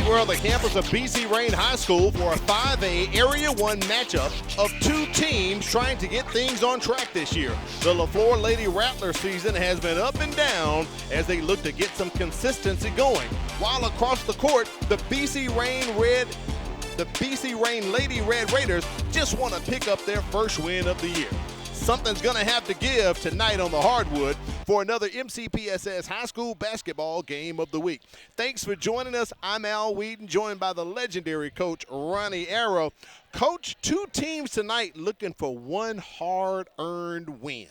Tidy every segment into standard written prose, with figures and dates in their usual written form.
we're on the campus of BC Rain High School for a 5A Area 1 matchup of two teams trying to get things on track this year. The Leflore Lady Rattler season has been up and down as they look to get some consistency going. While across the court, the BC Rain Lady Red Raiders just want to pick up their first win of the year. Something's going to have to give tonight on the hardwood for another MCPSS High School Basketball Game of the Week. Thanks for joining us. I'm Al Wheaton, joined by the legendary coach Ronnie Arrow. Coach, two teams tonight looking for one hard-earned win.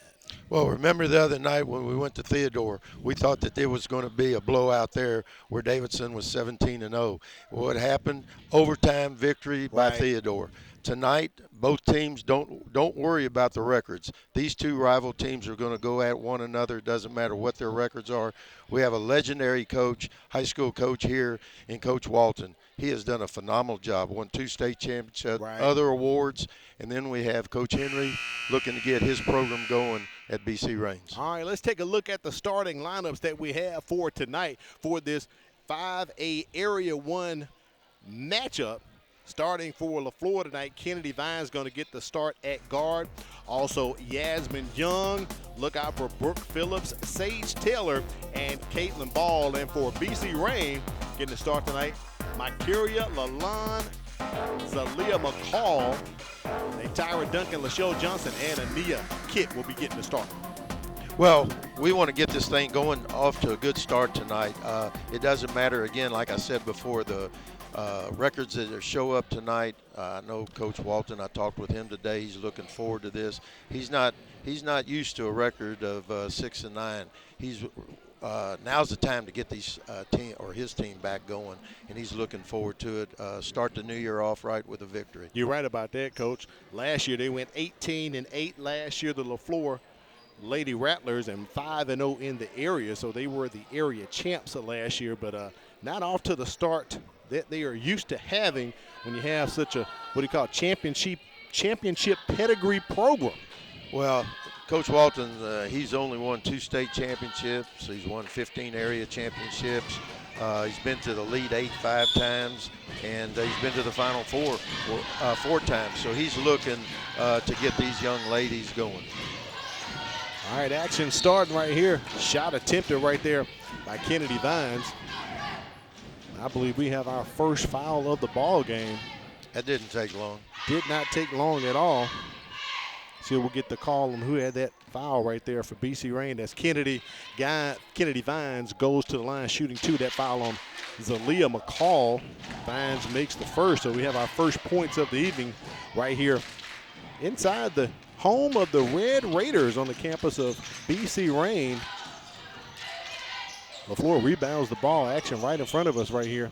Well, remember the other night when we went to Theodore, we thought that there was going to be a blowout there where Davidson was 17-0. What happened? Overtime victory by Theodore. Tonight, both teams don't worry about the records. These two rival teams are going to go at one another. It doesn't matter what their records are. We have a legendary coach, high school coach here in Coach Walton. He has done a phenomenal job, won 2 state championships, other awards, and then we have Coach Henry looking to get his program going at BC Rains. All right, let's take a look at the starting lineups that we have for tonight for this 5A Area 1 matchup. Starting for Leflore tonight, Kennedy Vine's going to get the start at guard. Also, Yasmin Young. Look out for Brooke Phillips, Sage Taylor, and Caitlin Ball. And for BC Rain, getting the start tonight, Mikeria Lalonde, Zalia McCall, Tyra Duncan, Lachelle Johnson, and Ania Kitt will be getting the start. Well, we want to get this thing going off to a good start tonight. It doesn't matter, again, like I said before, the records that show up tonight. I know Coach Walton, I talked with him today. He's looking forward to this. He's not used to a record of 6-9. Now's the time to get these his team back going, and he's looking forward to it. Start the new year off right with a victory. You're right about that, Coach. Last year they went 18-8. Last year the Leflore Lady Rattlers and 5-0 in the area, so they were the area champs last year, but not off to the start that they are used to having when you have such a championship pedigree program. Well, Coach Walton, he's only won 2 state championships. He's won 15 area championships. He's been to the Elite 8 5 times, and he's been to the Final Four 4 times. So he's looking to get these young ladies going. All right, action starting right here. Shot attempted right there by Kennedy Vines. I believe we have our first foul of the ball game. That didn't take long. Did not take long at all. So we'll get the call on who had that foul right there for BC Rain. That's Kennedy Vines goes to the line shooting 2. That foul on Zalia McCall. Vines makes the first. So we have our first points of the evening right here inside the home of the Red Raiders on the campus of BC Rain. Leflore rebounds the ball. Action right in front of us right here.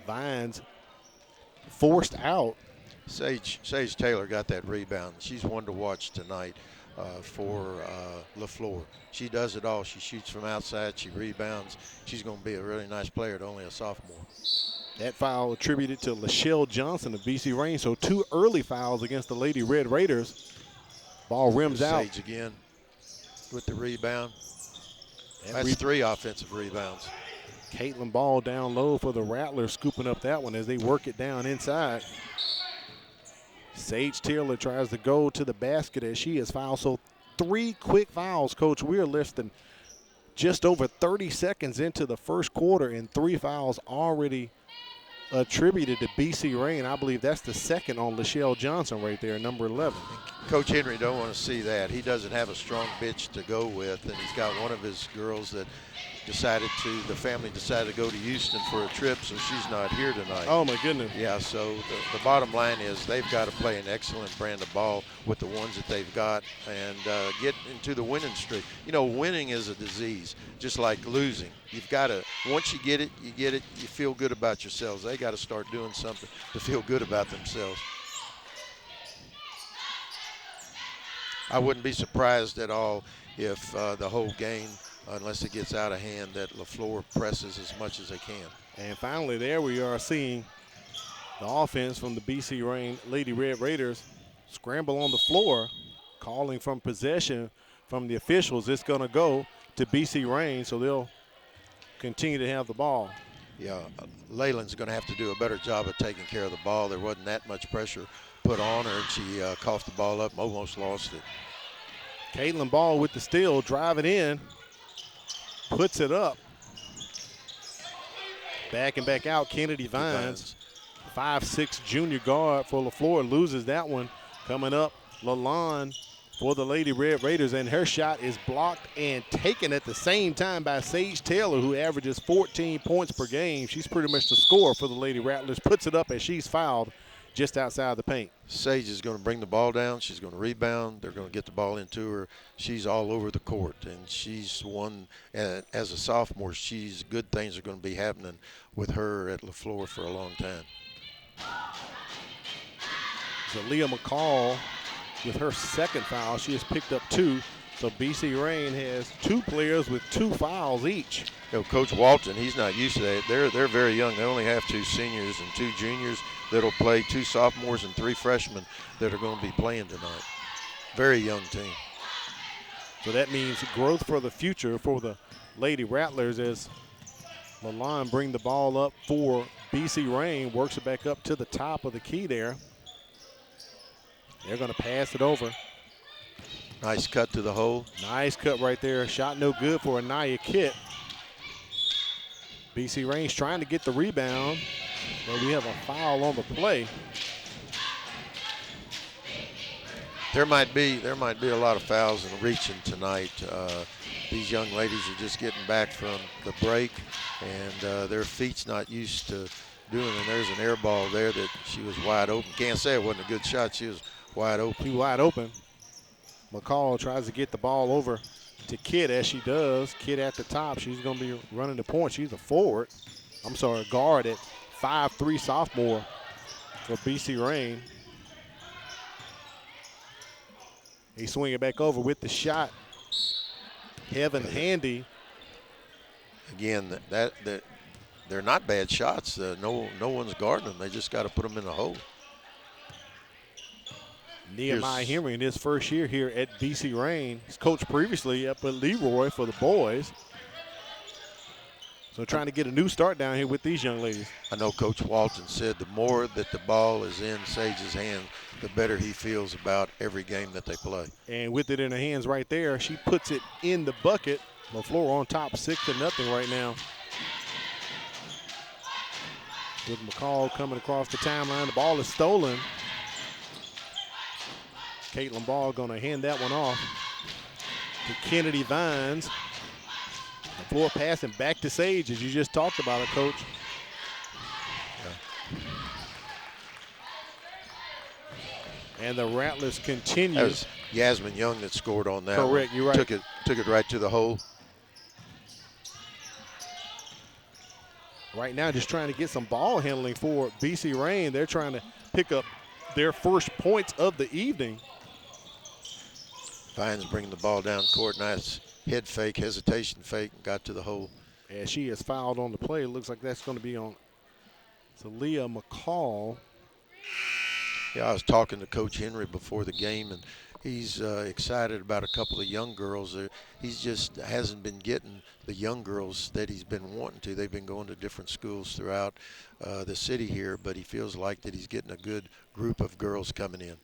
Vines forced out. Sage Taylor got that rebound. She's one to watch tonight for Leflore. She does it all. She shoots from outside. She rebounds. She's going to be a really nice player, only a sophomore. That foul attributed to Lachelle Johnson of BC Rain. So 2 early fouls against the Lady Red Raiders. Ball rims out. Sage again with the rebound. That's 3 offensive rebounds. Caitlin Ball down low for the Rattlers, scooping up that one as they work it down inside. Sage Taylor tries to go to the basket as she is fouled. So 3 quick fouls, Coach. We are less than just over 30 seconds into the first quarter, and 3 fouls already attributed to BC Rain. I believe that's the second on Lachelle Johnson right there, number 11. Coach Henry don't want to see that. He doesn't have a strong bench to go with, and he's got one of his girls that the family decided to go to Houston for a trip, so she's not here tonight. Oh, my goodness. Yeah, so the bottom line is they've got to play an excellent brand of ball with the ones that they've got and get into the winning streak. You know, winning is a disease, just like losing. You've got to, once you get it, you feel good about yourselves. They got to start doing something to feel good about themselves. I wouldn't be surprised at all if the whole game, unless it gets out of hand, that Leflore presses as much as they can. And finally there we are seeing the offense from the BC Rain Lady Red Raiders scramble on the floor, calling from possession from the officials. It's going to go to BC Rain, so they'll continue to have the ball. Yeah, Leyland's going to have to do a better job of taking care of the ball. There wasn't that much pressure put on her, and she coughed the ball up and almost lost it. Caitlin Ball with the steal, driving in, puts it up. Back and back out, Kennedy Vines. 5'6" junior guard for Leflore loses that one. Coming up, Lalonde for the Lady Red Raiders, and her shot is blocked and taken at the same time by Sage Taylor, who averages 14 points per game. She's pretty much the scorer for the Lady Rattlers. Puts it up as she's fouled just outside the paint. Sage is going to bring the ball down. She's going to rebound. They're going to get the ball into her. She's all over the court, and she's one. As a sophomore, good things are going to be happening with her at Leflore for a long time. Zalia McCall with her second foul. She has picked up 2. So BC Rain has 2 players with 2 fouls each. You know, Coach Walton, he's not used to that. They're very young. They only have 2 seniors and 2 juniors that'll play, 2 sophomores and 3 freshmen that are going to be playing tonight. Very young team. So that means growth for the future for the Lady Rattlers as Lalonde bring the ball up for BC Rain, works it back up to the top of the key there. They're going to pass it over. Nice cut to the hole. Nice cut right there. Shot no good for Anaya Kitt. BC Rain's trying to get the rebound, but we have a foul on the play. There might be a lot of fouls and reaching tonight. These young ladies are just getting back from the break, and their feet's not used to doing it. And there's an air ball there that she was wide open. Can't say it wasn't a good shot. She was wide open. She wide open. McCall tries to get the ball over to Kidd as she does. Kidd at the top. She's going to be running the point. She's a forward. I'm sorry, a guard at 5'3" sophomore for BC Rain. He swing it back over with the shot. Heaven Handy. Again, that they're not bad shots. No one's guarding them. They just got to put them in the hole. Nehemiah Henry in his first year here at BC Rain. He's coached previously up at Leroy for the boys. So trying to get a new start down here with these young ladies. I know Coach Walton said the more that the ball is in Sage's hand, the better he feels about every game that they play. And with it in her hands right there, she puts it in the bucket. Leflore on top 6-0 right now. With McCall coming across the timeline. The ball is stolen. Caitlin Ball going to hand that one off to Kennedy Vines. Leflore passing back to Sage, as you just talked about it, Coach. And the Rattlers continue. That was Yasmin Young that scored on that. Correct, you're right. Took it right to the hole. Right now, just trying to get some ball handling for BC Rain. They're trying to pick up their first points of the evening. Vines bringing the ball down court. Nice head fake, hesitation fake, and got to the hole. As she is fouled on the play, it looks like that's going to be on Zalia McCall. Yeah, I was talking to Coach Henry before the game, and he's excited about a couple of young girls. He's just hasn't been getting the young girls that he's been wanting to. They've been going to different schools throughout the city here, but he feels like that he's getting a good group of girls coming in.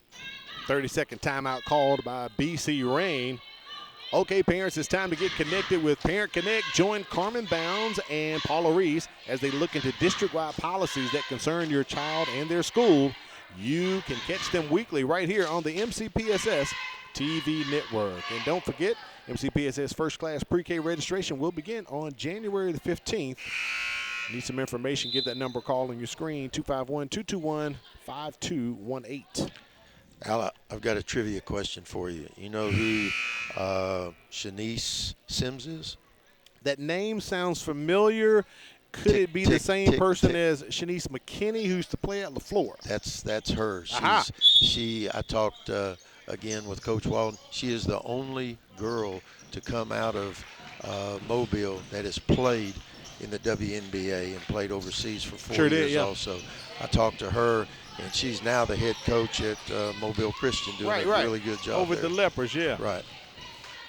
30-second timeout called by BC Rain. Okay, parents, it's time to get connected with Parent Connect. Join Carmen Bounds and Paula Reese as they look into district-wide policies that concern your child and their school. You can catch them weekly right here on the MCPSS TV network. And don't forget, MCPSS First Class Pre-K registration will begin on January the 15th. Need some information, give that number a call on your screen, 251-221-5218. Al, I've got a trivia question for you. You know who Shanice Sims is? That name sounds familiar. Could it be the same person as Shanice McKinney, who used to play at Leflore? That's her. I talked again with Coach Walton. She is the only girl to come out of Mobile that has played in the WNBA and played overseas for 4 years also. I talked to her, and she's now the head coach at Mobile Christian, doing a really good job over there. At the Lepers, yeah. Right.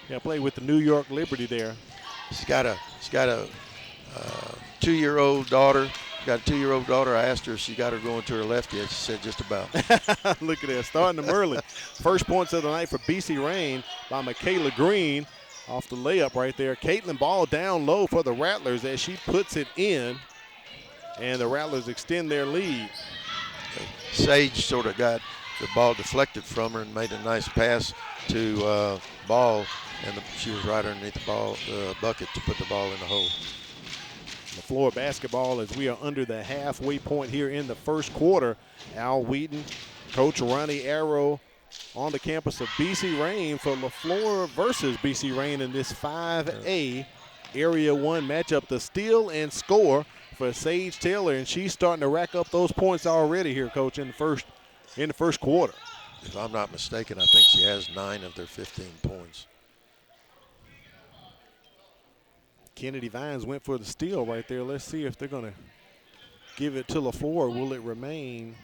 Yeah, played with the New York Liberty there. She's got a 2-year-old daughter. Got a 2-year-old daughter. I asked her if she got her going to her left yet. She said just about. Look at that, starting them early. First points of the night for BC Rain by Michaela Green off the layup right there. Caitlin Ball down low for the Rattlers as she puts it in, and the Rattlers extend their lead. Sage sort of got the ball deflected from her and made a nice pass to Ball, and she was right underneath the bucket to put the ball in the hole. Leflore basketball as we are under the halfway point here in the first quarter. Al Wheaton, Coach Ronnie Arrow on the campus of BC Rain for Leflore versus BC Rain in this 5A Area 1 matchup. The steal and score for Sage Taylor, and she's starting to rack up those points already here, Coach, in the first quarter. If I'm not mistaken, I think she has 9 of their 15 points. Kennedy Vines went for the steal right there. Let's see if they're going to give it to Leflore. Will it remain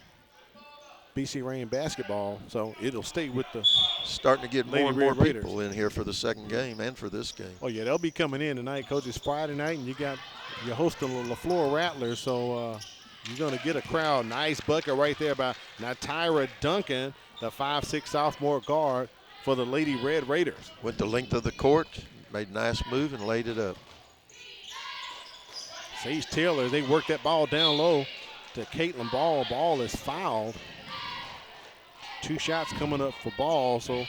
BC Rain basketball? So it'll stay with the starting to get more and more Raiders. People in here for the second game and for this game. Oh, yeah, they'll be coming in tonight, Coach. It's Friday night, and you're hosting the Leflore Rattlers, so you're going to get a crowd. Nice bucket right there by Natyra Duncan, the 5'6" sophomore guard for the Lady Red Raiders. Went the length of the court, made a nice move, and laid it up. Sage Taylor, they work that ball down low to Caitlin Ball. Ball is fouled. 2 shots coming up for Ball, so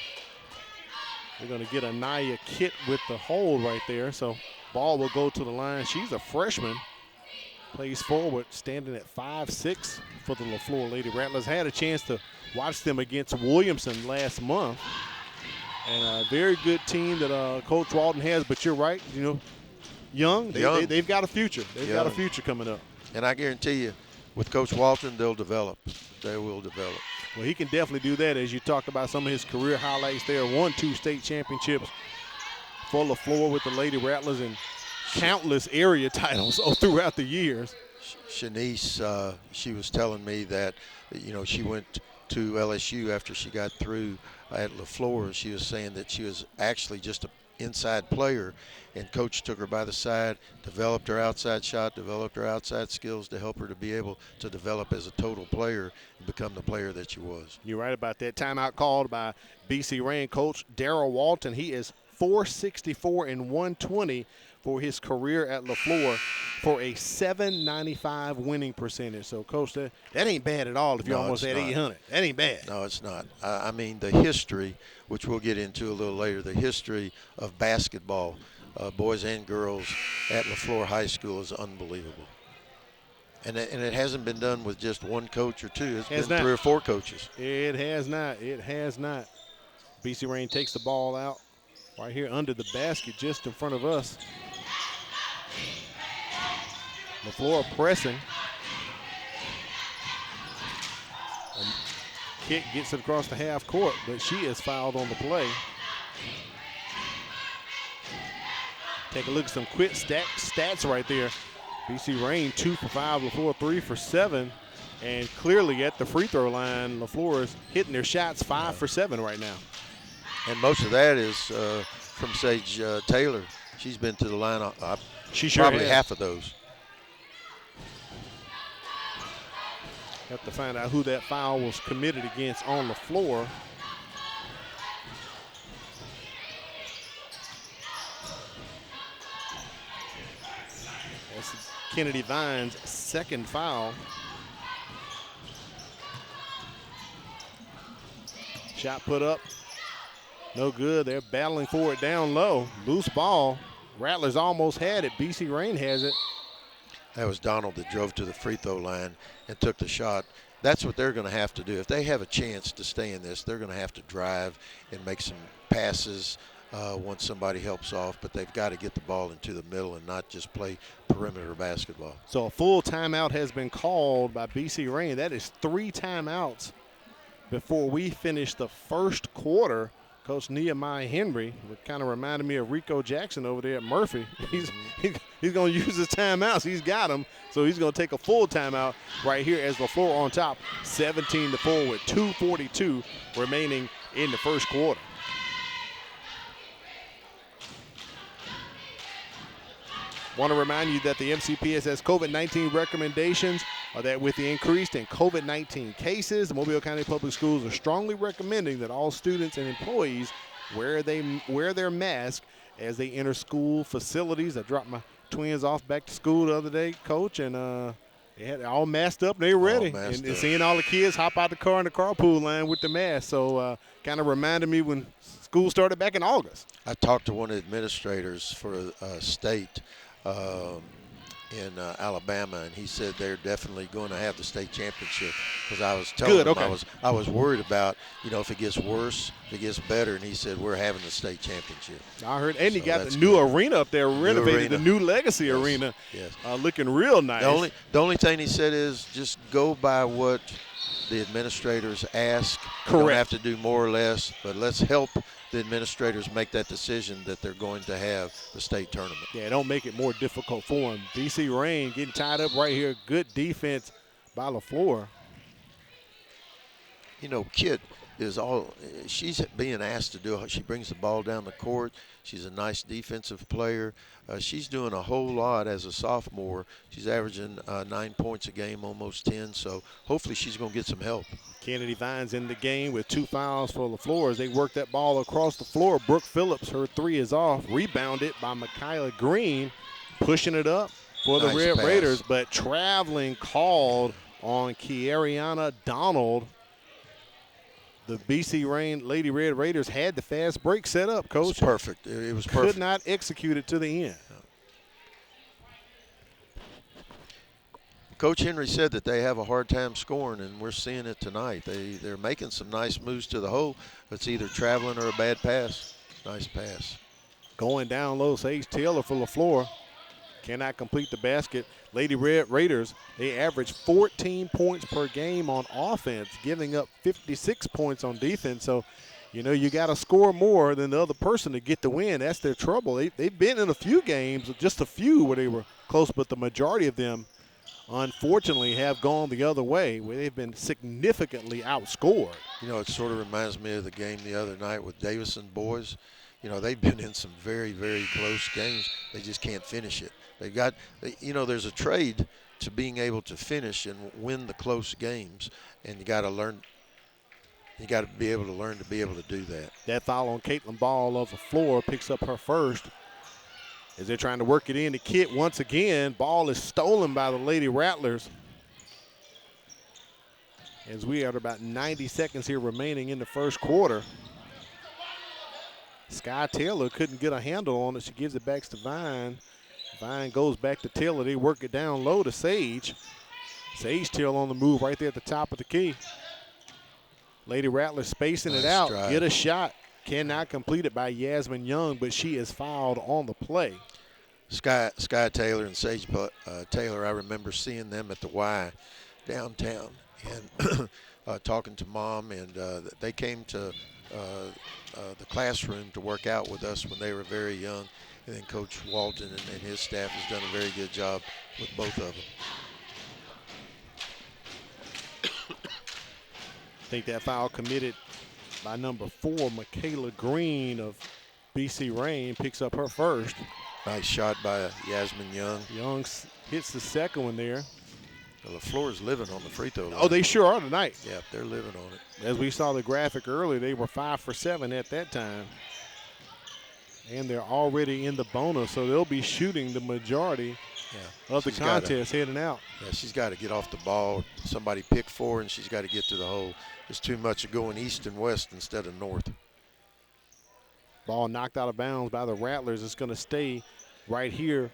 they're going to get Anaya Kitt with the hold right there. So Ball will go to the line. She's a freshman. Plays forward, standing at 5'6" for the Leflore Lady Rattlers. Had a chance to watch them against Williamson last month. And a very good team that Coach Walton has, but you're right, young. They've got a future. They've got a future coming up. And I guarantee you, with Coach Walton, they'll develop. They will develop. Well, he can definitely do that. As you talked about some of his career highlights there, won 2 state championships for Leflore with the Lady Rattlers and countless area titles throughout the years. Shanice, she was telling me that, she went to LSU after she got through at Leflore. She was saying that she was actually just an inside player, and Coach took her by the side, developed her outside shot, developed her outside skills to help her to be able to develop as a total player and become the player that she was. You're right about that. Timeout called by BC Rain coach Darryl Walton. He is 464 and 120 for his career at Leflore for a 795 winning percentage. So, Coach, that ain't bad at all if you're almost at 800. That ain't bad. No, it's not. I mean, the history, which we'll get into a little later, the history of basketball, boys and girls at Leflore High School is unbelievable. And it hasn't been done with just one coach or two. It's been 3 or 4 coaches. It has not. It has not. BC Rain takes the ball out right here under the basket just in front of us. Leflore pressing. And Kick gets it across the half court, but she is fouled on the play. Take a look at some quick stats right there. BC Rain 2 for 5, Leflore 3 for 7. And clearly at the free throw line, Leflore is hitting their shots 5 for 7 right now. And most of that is from Sage Taylor. She's been to the line she sure probably has. half of those. Have to find out who that foul was committed against on the floor. That's Kennedy Vines' second foul. Shot put up. No good. They're battling for it down low. Loose ball. Rattlers almost had it. BC Rain has it. That was Donald that drove to the free throw line and took the shot. That's what they're going to have to do. If they have a chance to stay in this, they're going to have to drive and make some passes once somebody helps off. But they've got to get the ball into the middle and not just play perimeter basketball. So a full timeout has been called by BC Rain. That is 3 timeouts before we finish the first quarter. Coach Nehemiah Henry kind of reminded me of Rico Jackson over there at Murphy. He's going to use his timeouts. He's got them, so he's going to take a full timeout right here as Leflore on top, 17-4 with 2:42 remaining in the first quarter. Want to remind you that the MCPSS COVID-19 recommendations are that with the increase in COVID-19 cases, the Mobile County Public Schools are strongly recommending that all students and employees wear their mask as they enter school facilities. I dropped my twins off back to school the other day, Coach, and they had all masked up. They were ready. And seeing all the kids hop out the car in the carpool line with the mask. So kind of reminded me when school started back in August. I talked to one of the administrators for a state in Alabama, and he said they're definitely going to have the state championship. Because I was telling him I was worried about, if it gets worse, if it gets better, and he said we're having the state championship. I heard, and he got the new arena up there renovated, the new Legacy Arena, looking real nice. The only thing he said is just go by what the administrators ask. Correct. You don't have to do more or less, but let's help the administrators make that decision that they're going to have the state tournament. Yeah, don't make it more difficult for them. BC Rain getting tied up right here. Good defense by Leflore. Kit she's being asked to do it. She brings the ball down the court. She's a nice defensive player. She's doing a whole lot as a sophomore. She's averaging 9 points a game, almost 10. So hopefully she's going to get some help. Kennedy Vines in the game with 2 fouls for Leflore as they work that ball across the floor. Brooke Phillips, her 3 is off. Rebounded by Michaela Green, pushing it up for the Red Raiders, but traveling called on Kiariana Donald. The BC Rain Lady Red Raiders had the fast break set up, Coach. It's perfect. It was perfect. Could not execute it to the end. Coach Henry said that they have a hard time scoring, and we're seeing it tonight. They're making some nice moves to the hole. It's either traveling or a bad pass. Nice pass. Going down low, Sage Taylor for Leflore. Cannot complete the basket. Lady Red Raiders, they average 14 points per game on offense, giving up 56 points on defense. So, you got to score more than the other person to get the win. That's their trouble. They've been in a few games, just a few where they were close, but the majority of them, unfortunately, have gone the other way, where they've been significantly outscored. It sort of reminds me of the game the other night with Davison boys. They've been in some very, very close games. They just can't finish it. There's a trade to being able to finish and win the close games, and you got to learn. You got to be able to learn to be able to do that. That foul on Caitlin Ball of the floor picks up her first. As they're trying to work it in to Kit once again, ball is stolen by the Lady Rattlers. As we have about 90 seconds here remaining in the first quarter. Sky Taylor couldn't get a handle on it. She gives it back to Vine. Vine goes back to Taylor. They work it down low to Sage. Sage Taylor on the move right there at the top of the key. Lady Rattler spacing it out. Drive. Get a shot. Cannot complete it by Yasmin Young, but she is fouled on the play. Sky Taylor and Sage Taylor, I remember seeing them at the Y downtown and talking to Mom, and they came to the classroom to work out with us when they were very young. And then Coach Walton and his staff has done a very good job with both of them. I think that foul committed by number 4, Michaela Green of BC Rain, picks up her first. Nice shot by Yasmin Young. Young hits the second one there. Leflore's living on the free throw line. Oh, they sure are tonight. Yeah, they're living on it. As we saw the graphic earlier, they were 5 for 7 at that time. And they're already in the bonus, so they'll be shooting the majority of the contest heading out. Yeah, she's got to get off the ball. Somebody pick for her, and she's got to get to the hole. It's too much of going east and west instead of north. Ball knocked out of bounds by the Rattlers. It's going to stay right here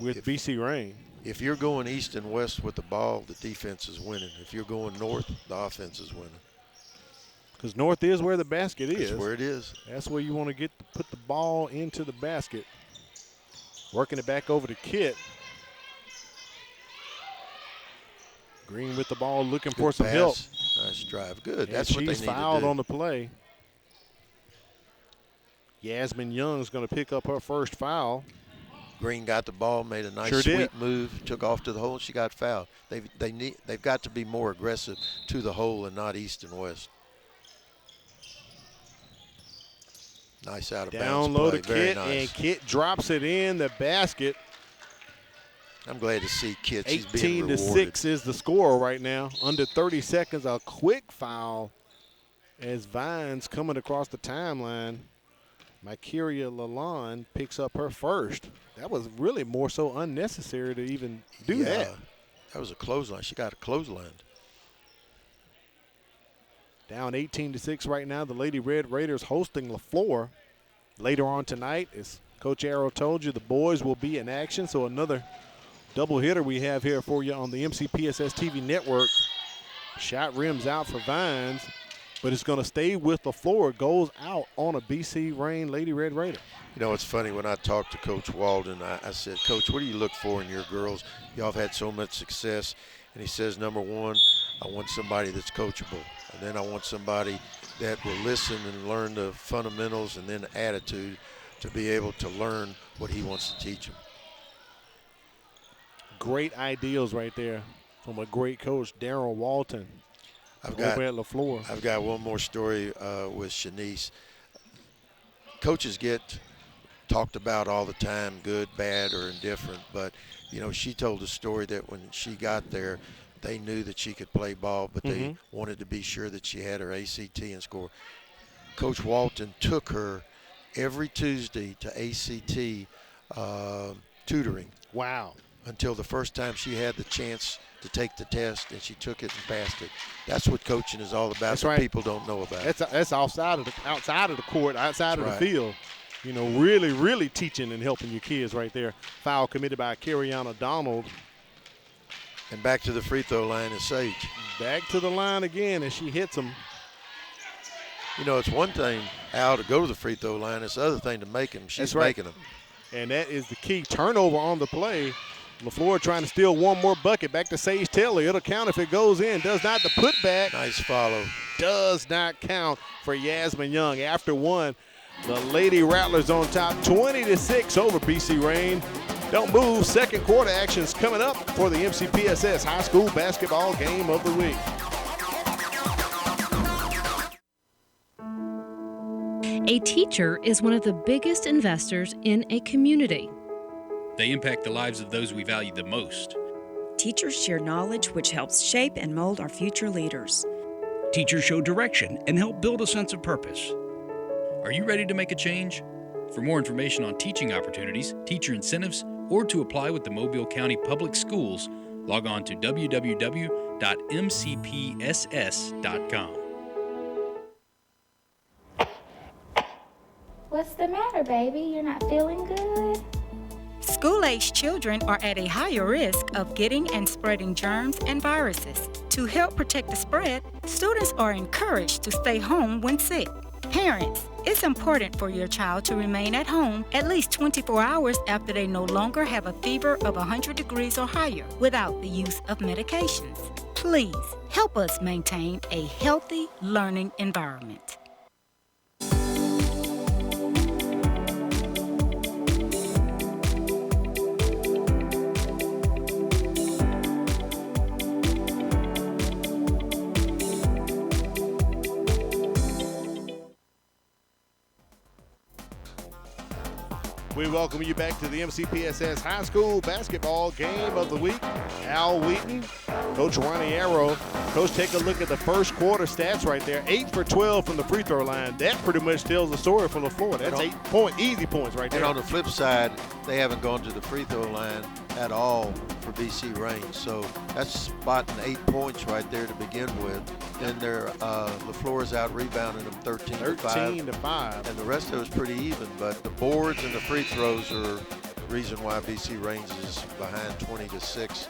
with BC Rain. If you're going east and west with the ball, the defense is winning. If you're going north, the offense is winning. Because north is where the basket is. That's where it is. That's where you want to put the ball into the basket. Working it back over to Kit. Green with the ball, looking for some help. Nice drive. Good. And that's what they need to do. She's fouled on the play. Yasmin Young's going to pick up her first foul. Green got the ball, made a nice sweep move, took off to the hole. She got fouled. They've got to be more aggressive to the hole and not east and west. Nice out of bounds play. Down low to Very Kit, nice. and Kit drops it in the basket. I'm glad to see Kit. She's being 18 to rewarded. 6 is the score right now. Under 30 seconds, a quick foul as Vines coming across the timeline. Mikeria Lalonde picks up her first. That was really more so unnecessary to even do that. That was a clothesline. She got a clothesline. Down 18 to 6 right now. The Lady Red Raiders hosting Leflore. Later on tonight, as Coach Arrow told you, the boys will be in action. So another double hitter we have here for you on the MCPSS TV network. Shot rims out for Vines, but it's going to stay with Leflore. Goes out on a BC Reign Lady Red Raider. You know, it's funny, when I talked to Coach Walden, I said, Coach, what do you look for in your girls? Y'all have had so much success. And he says, number one, I want somebody that's coachable. And then I want somebody that will listen and learn the fundamentals and then the attitude to be able to learn what he wants to teach them. Great ideals right there from a great coach, Darryl Walton, over at Leflore. I've got one more story with Shanice. Coaches get talked about all the time, good, bad, or indifferent, but, you know, she told a story that when she got there, they knew that she could play ball, but they wanted to be sure that she had her ACT and score. Coach Walton took her every Tuesday to ACT tutoring. Wow. Until the first time she had the chance to take the test, and she took it and passed it. That's what coaching is all about. That's right. People don't know about it. That's outside of the court, outside of the field. You know, really, really teaching and helping your kids right there. Foul committed by Carriana Donald. And back to the free throw line is Sage. Back to the line again as she hits him. You know, it's one thing, Al, to go to the free throw line. It's the other thing to make them. She's making them. And that is the key. Turnover on the play. Leflore trying to steal one more bucket. Back to Sage Taylor. It'll count if it goes in. Does not. The putback. Nice follow. Does not count for Yasmin Young. After one, the Lady Rattlers on top, 20-6 over BC Reign. Don't move. Second quarter action's coming up for the MCPSS High School Basketball Game of the Week. A teacher is one of the biggest investors in a community. They impact the lives of those we value the most. Teachers share knowledge which helps shape and mold our future leaders. Teachers show direction and help build a sense of purpose. Are you ready to make a change? For more information on teaching opportunities, teacher incentives, or to apply with the Mobile County Public Schools, log on to www.mcpss.com. What's the matter, baby? You're not feeling good? School-aged children are at a higher risk of getting and spreading germs and viruses. To help protect the spread, students are encouraged to stay home when sick. Parents, it's important for your child to remain at home at least 24 hours after they no longer have a fever of 100 degrees or higher without the use of medications. Please help us maintain a healthy learning environment. We welcome you back to the MCPSS High School Basketball Game of the Week. Al Wheaton, Coach Ronnie Arrow. Coach, take a look at the first quarter stats right there. 8 for 12 from the free throw line. That pretty much tells the story for Leflore. That's 8 easy points right there. And on the flip side, they haven't gone to the free throw line at all for BC Reign. So that's spotting 8 points right there to begin with. Then Leflore's out rebounding them 13 to 5. And the rest of it was pretty even. But the boards and the free throws are the reason why BC Reign is behind 20-6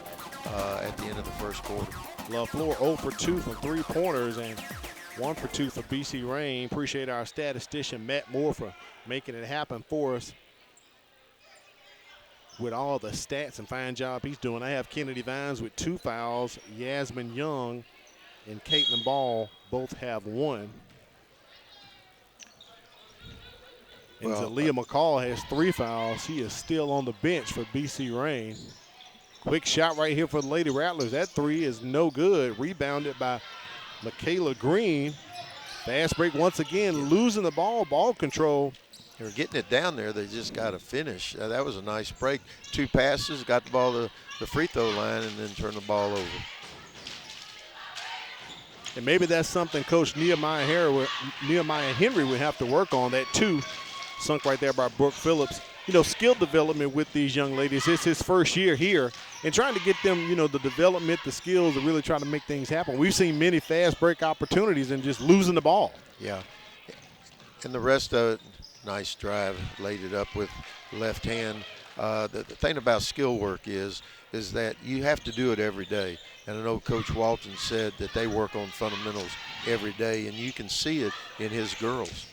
at the end of the first quarter. Leflore 0 for 2 from three-pointers and 1 for 2 for BC Reign. Appreciate our statistician, Matt Moore, for making it happen for us with all the stats and fine job he's doing. I have Kennedy Vines with 2 fouls. Yasmin Young and Caitlin Ball both have 1. And Zalia McCall has 3 fouls. He is still on the bench for BC Reign. Quick shot right here for the Lady Rattlers. That 3 is no good. Rebounded by Michaela Green. Fast break once again, losing the ball. Ball control They were getting it down there. They just got to finish. That was a nice break. 2 passes, got the ball to the free throw line, and then turned the ball over. And maybe that's something Coach Nehemiah Henry would have to work on. That 2 sunk right there by Brooke Phillips. Skill development with these young ladies. It's his first year here, and trying to get them, the development, the skills to really try to make things happen. We've seen many fast break opportunities and just losing the ball. Yeah. And the rest of it, nice drive, laid it up with left hand. The thing about skill work is that you have to do it every day. And I know Coach Walton said that they work on fundamentals every day, and you can see it in his girls.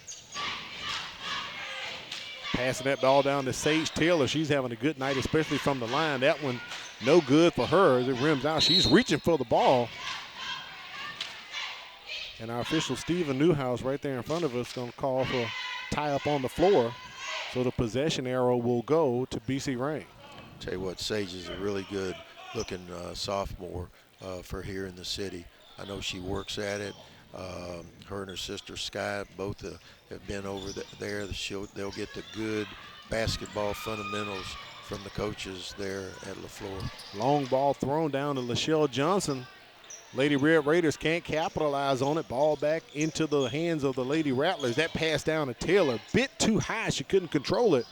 Passing that ball down to Sage Taylor. She's having a good night, especially from the line. That one, no good for her as it rims out. She's reaching for the ball. And our official, Stephen Newhouse, right there in front of us, going to call for a tie up on the floor. So the possession arrow will go to BC Rain. Tell you what, Sage is a really good looking sophomore for here in the city. I know she works at it. Her and her sister Sky both have been over there. They'll get the good basketball fundamentals from the coaches there at Leflore. Long ball thrown down to Lachelle Johnson. Lady Red Raiders can't capitalize on it. Ball back into the hands of the Lady Rattlers. That pass down to Taylor. Bit too high. She couldn't control it.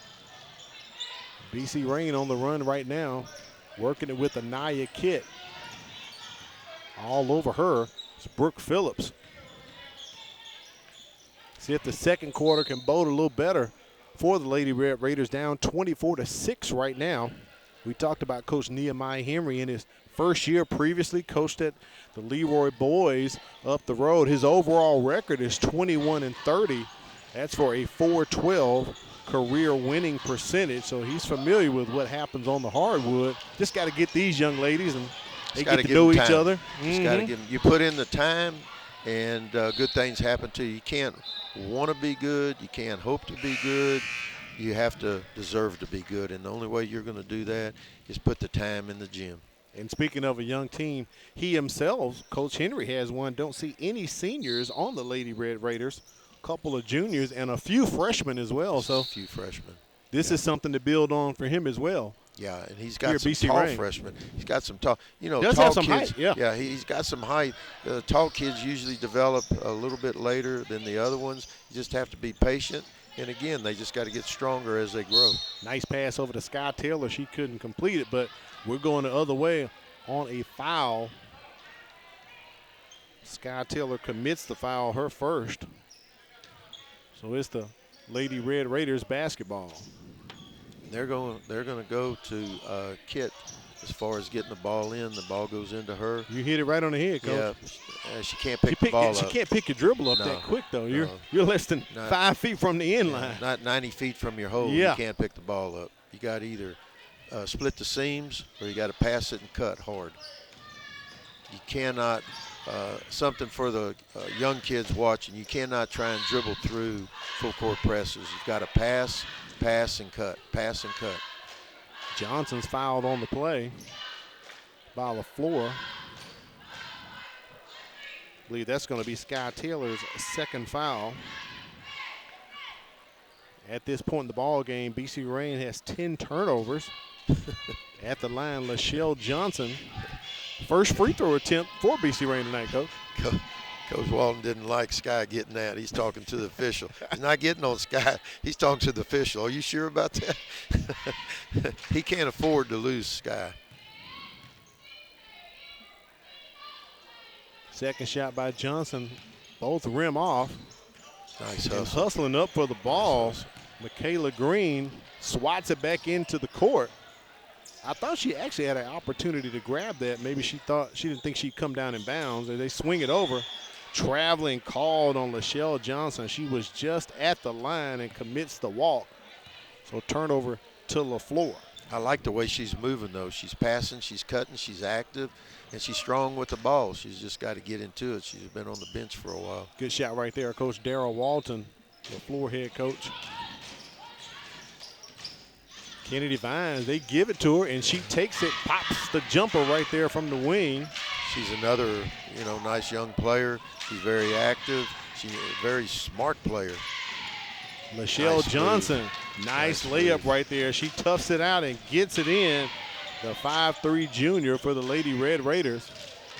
BC Rain on the run right now. Working it with Anaya Kitt. All over her. It's Brooke Phillips. See if the second quarter can bode a little better for the Lady Red Raiders, down 24-6 right now. We talked about Coach Nehemiah Henry in his first year previously, coached at the Leroy Boys up the road. His overall record is 21-30. That's for a .412 career winning percentage. So he's familiar with what happens on the hardwood. Just got to get these young ladies and they get to know each other. Just got to give them. You put in the time, and good things happen to you. You can't want to be good. You can't hope to be good. You have to deserve to be good, and the only way you're going to do that is put the time in the gym. And speaking of a young team, he himself, Coach Henry, has one. Don't see any seniors on the Lady Red Raiders. A couple of juniors and a few freshmen as well. So a few freshmen. This is something to build on for him as well. Yeah, and he's got some tall freshmen. He's got some tall, Does tall have some kids. Height, yeah. Yeah, he's got some height. The tall kids usually develop a little bit later than the other ones. You just have to be patient. And again, they just got to get stronger as they grow. Nice pass over to Sky Taylor. She couldn't complete it, but we're going the other way on a foul. Sky Taylor commits the foul, her first. So it's the Lady Red Raiders basketball. They're going to go to Kit as far as getting the ball in. The ball goes into her. You hit it right on the head, Coach. Yeah, she can't pick the ball up. She can't pick your dribble up that quick, though. You're less than 5 feet from the end line. Not 90 feet from your hole. Yeah. You can't pick the ball up. You got to either split the seams or you got to pass it and cut hard. You cannot, something for the young kids watching, you cannot try and dribble through full court presses. You've got to pass and cut, pass and cut. Johnson's fouled on the play by Leflore. I believe that's going to be Sky Taylor's second foul. At this point in the ball game, BC Rain has 10 turnovers. At the line, Lachelle Johnson. First free throw attempt for BC Rain tonight, Coach. Coach Walton didn't like Sky getting that. He's talking to the official. He's not getting on Sky. He's talking to the official. Are you sure about that? He can't afford to lose Sky. Second shot by Johnson. Both rim off. Nice And hustle. hustling up for the ball. Michaela Green swats it back into the court. I thought she actually had an opportunity to grab that. Maybe she didn't think she'd come down in bounds. And they swing it over. Traveling called on Lachelle Johnson. She was just at the line and commits the walk. So turnover to Leflore. I like the way she's moving, though. She's passing, she's cutting, she's active, and she's strong with the ball. She's just got to get into it. She's been on the bench for a while. Good shot right there, Coach Darrell Walton, Leflore head coach. Kennedy Vines, they give it to her, and she takes it, pops the jumper right there from the wing. She's another, nice young player. She's very active. She's a very smart player. Michelle Nice Johnson, move. nice Nice layup move. right there. She toughs it out and gets it in. The 5'3" junior for the Lady Red Raiders.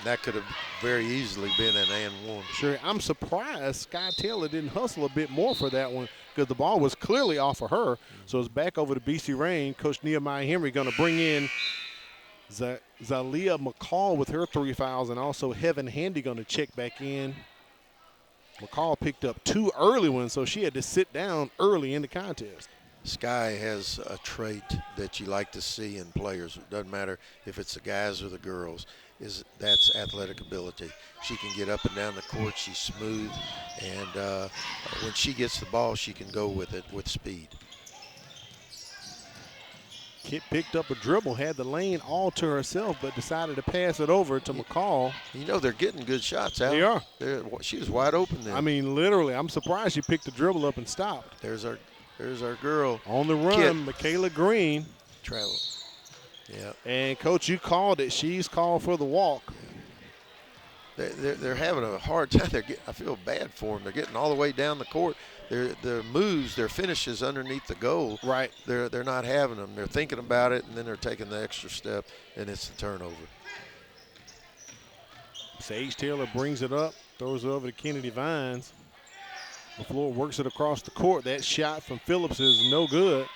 That could have very easily been an and one. Sure, I'm surprised Sky Taylor didn't hustle a bit more for that one because the ball was clearly off of her. So it's back over to BC Rain. Coach Nehemiah Henry going to bring in Zalia McCall with her 3 fouls, and also Heaven Handy going to check back in. McCall picked up 2 early ones, so she had to sit down early in the contest. Sky has a trait that you like to see in players. It doesn't matter if it's the guys or the girls. That's athletic ability. She can get up and down the court. She's smooth, and when she gets the ball, she can go with it with speed. Kit picked up a dribble, had the lane all to herself, but decided to pass it over to McCall. You know, they're getting good shots out. They are. She was wide open there. I mean, literally, I'm surprised she picked the dribble up and stopped. There's our girl. On the run, Kit. Michaela Green. Travel. Yeah. And, Coach, you called it. She's called for the walk. They're having a hard time. I feel bad for them. They're getting all the way down the court. Their moves, their finishes underneath the goal. Right. They're not having them. They're thinking about it, and then they're taking the extra step, and it's the turnover. Sage Taylor brings it up, throws it over to Kennedy Vines. Leflore works it across the court. That shot from Phillips is no good.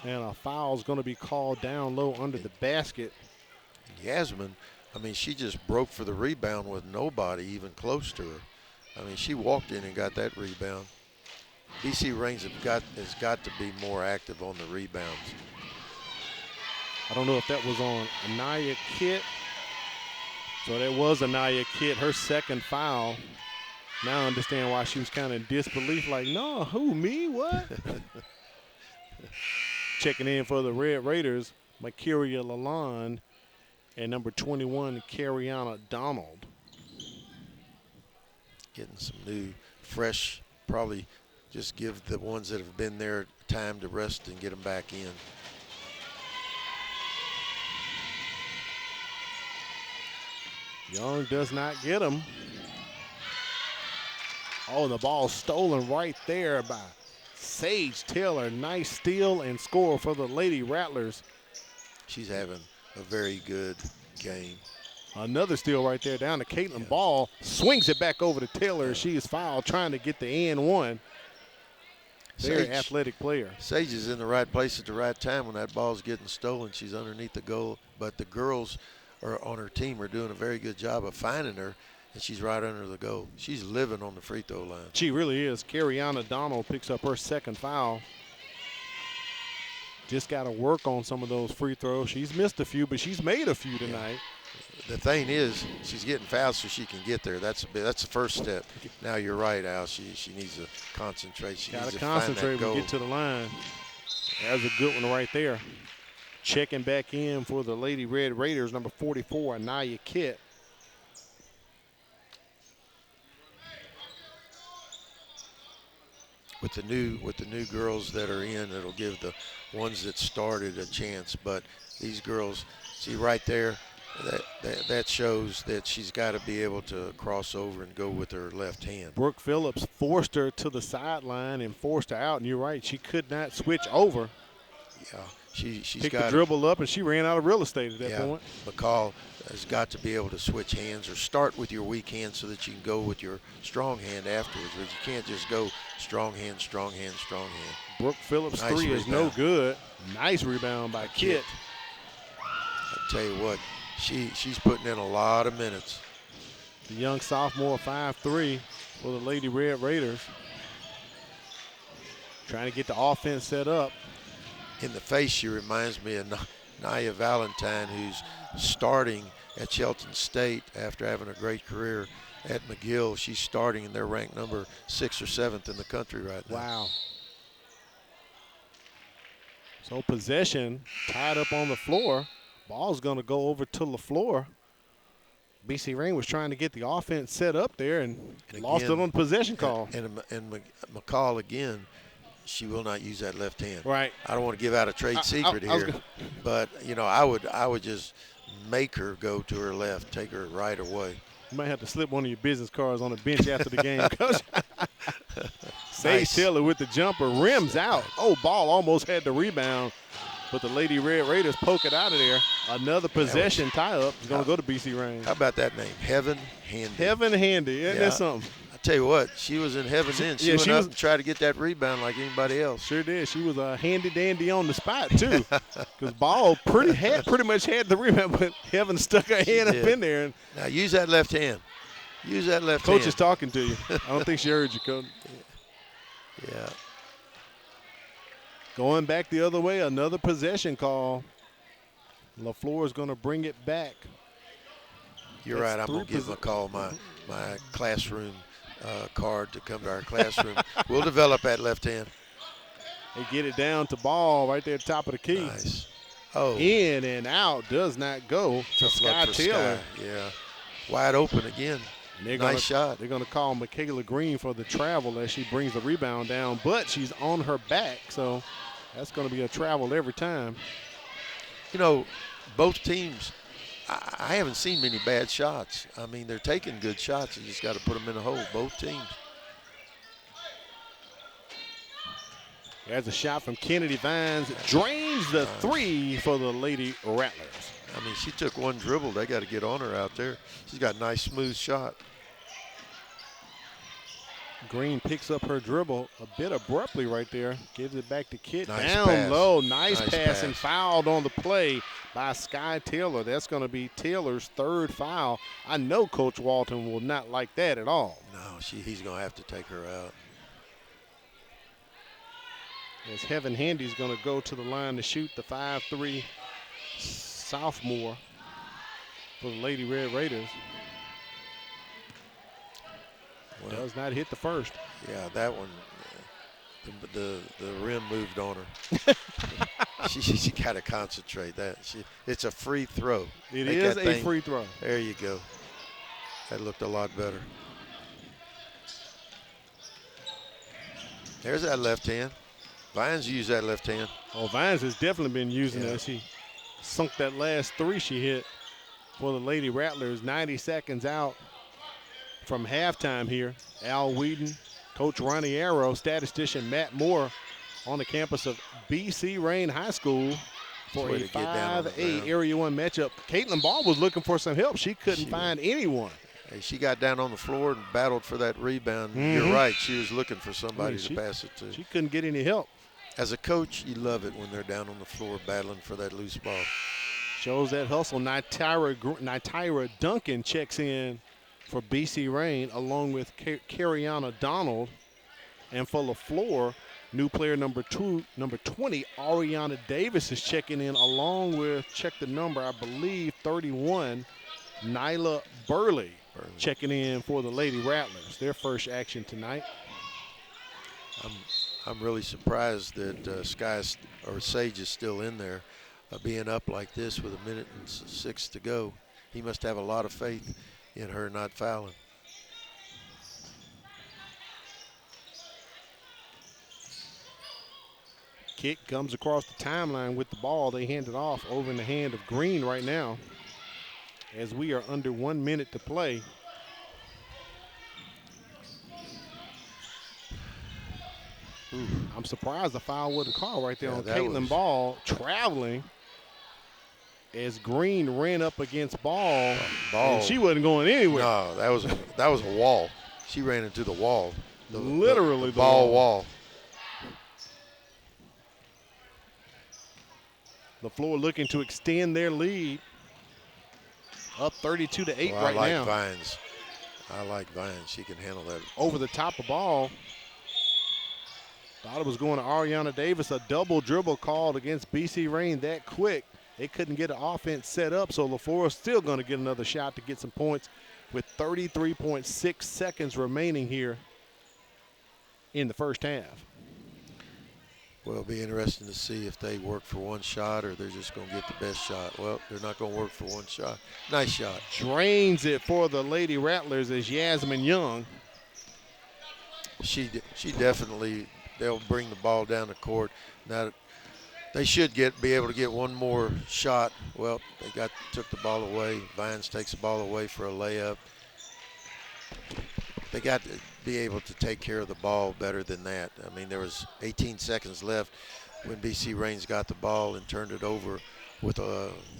And a foul's going to be called down low under the basket. Yasmin, I mean, she just broke for the rebound with nobody even close to her. I mean, she walked in and got that rebound. BC Reigns has got to be more active on the rebounds. I don't know if that was on Anaya Kit. So that was Anaya Kit, her second foul. Now I understand why she was kind of in disbelief, like, no, who, me, what? Checking in for the Red Raiders, Makiria Lalonde and number 21, Cariana Donald. Getting some new, fresh, probably just give the ones that have been there time to rest and get them back in. Young does not get him. Oh, the ball stolen right there by Sage Taylor. Nice steal and score for the Lady Rattlers. She's having a very good game. Another steal right there down to Caitlin Ball. Swings it back over to Taylor. She is fouled trying to get the and one. Very athletic player. Sage is in the right place at the right time when that ball's getting stolen. She's underneath the goal, but the girls on her team are doing a very good job of finding her, and she's right under the goal. She's living on the free throw line. She really is. Cariana Donald picks up her second foul. Just got to work on some of those free throws. She's missed a few, but she's made a few tonight. The thing is, she's getting fouled so she can get there. That's the first step. Now you're right, Al. She needs to concentrate. She needs to concentrate find that goal. when we get to the line. That was a good one right there. Checking back in for the Lady Red Raiders, number 44, Anaya Kit. With the new girls that are in, it'll give the ones that started a chance. But these girls, see right there, that shows that she's got to be able to cross over and go with her left hand. Brooke Phillips forced her to the sideline and forced her out, and you're right, she could not switch over. Yeah, she's picked got the dribble up, and she ran out of real estate at that point. McCall has got to be able to switch hands or start with your weak hand so that you can go with your strong hand afterwards. But you can't just go strong hand, strong hand, strong hand. Brooke Phillips' Nice three is no good. Nice rebound by Kit. I tell you what, she's putting in a lot of minutes. The young sophomore, 5'3", for the Lady Red Raiders. Trying to get the offense set up. In the face, she reminds me of Nia Valentine, who's starting at Shelton State after having a great career at McGill. She's starting, and they're ranked number 6th or 7th in the country right now. Wow. So possession tied up on the floor. Ball's going to go over to Leflore. BC Rain was trying to get the offense set up there and lost it on the possession call. And McCall, again, she will not use that left hand. Right. I don't want to give out a trade secret here, but, I would just make her go to her left, take her right away. You might have to slip one of your business cards on the bench after the game, Coach. Sage Nice. Taylor with the jumper, rims out. Oh, ball almost had the rebound, but the Lady Red Raiders poke it out of there. Another possession tie-up is going to go to BC Rain. How about that name? Heaven Handy. Heaven Handy, isn't that something? I tell you what, she was in heaven then. She went up and tried to get that rebound like anybody else. Sure did. She was a handy dandy on the spot too, because ball pretty much had the rebound, but Heaven stuck her hand up in there. And now use that left hand. Use that left Coach hand. is talking to you. I don't think she heard you, Coach. Yeah. Going back the other way, another possession call. Leflore is going to bring it back. You're right. I'm going to give McCall my classroom card to come to our classroom. We'll develop that left hand. They get it down to ball right there at the top of the key. Nice. Oh. In and out does not go to Sky Taylor. Yeah. Wide open again. Nice shot. They're going to call Michaela Green for the travel as she brings the rebound down, but she's on her back, so that's going to be a travel every time. You know, both teams, I haven't seen many bad shots. I mean, they're taking good shots. You just got to put them in the hole, both teams. There's a shot from Kennedy Vines. Drains the three for the Lady Rattlers. I mean, she took one dribble. They got to get on her out there. She's got a nice, smooth shot. Green picks up her dribble a bit abruptly right there. Gives it back to Kit. Nice Down pass. low. Nice pass and fouled on the play by Sky Taylor. That's going to be Taylor's third foul. I know Coach Walton will not like that at all. No, he's going to have to take her out. As Heaven Handy's going to go to the line to shoot the 5-3 sophomore for the Lady Red Raiders. Well, does not hit the first. Yeah, that one, the rim moved on her. she got to concentrate. It's a free throw. It is a free throw. There you go. That looked a lot better. There's that left hand. Vines used that left hand. Oh, Vines has definitely been using it. She sunk that last three she hit for the Lady Rattlers. 90 seconds out from halftime here. Al Whedon, Coach Ronnie Arrow, statistician Matt Moore on the campus of BC Rain High School for a 5A Area 1 matchup. Caitlin Ball was looking for some help. She couldn't find anyone. Hey, she got down on the floor and battled for that rebound. You're right. She was looking for somebody to pass it to. She couldn't get any help. As a coach, you love it when they're down on the floor battling for that loose ball. Shows that hustle. Nytyra Duncan checks in for BC Rain along with Cariana Donald. And for Leflore, new player number 20, Ariana Davis is checking in along with, check the number, I believe 31, Nyla Burley checking in for the Lady Rattlers. Their first action tonight. I'm really surprised that Sage is still in there, being up like this with 1:06 to go. He must have a lot of faith in her not fouling. Kick comes across the timeline with the ball. They hand it off over in the hand of Green right now as we are under 1 minute to play. Ooh, I'm surprised the foul wasn't called right there on Caitlin Ball traveling as Green ran up against Ball. And she wasn't going anywhere. No, that was a wall. She ran into the wall. Literally the ball wall. Leflore looking to extend their lead. Up 32-8 right now. I like Vines. She can handle that. Over the top of Ball. Thought it was going to Ariana Davis. A double dribble called against BC Rain that quick. They couldn't get an offense set up, so Leflore is still going to get another shot to get some points with 33.6 seconds remaining here in the first half. Well, it'll be interesting to see if they work for one shot or they're just going to get the best shot. Well, they're not going to work for one shot. Nice shot. Drains it for the Lady Rattlers as Yasmin Young. She definitely, they'll bring the ball down the court. Now, they should be able to get one more shot. Well, they took the ball away. Vines takes the ball away for a layup. be able to take care of the ball better than that. I mean, there was 18 seconds left when BC Rains got the ball and turned it over with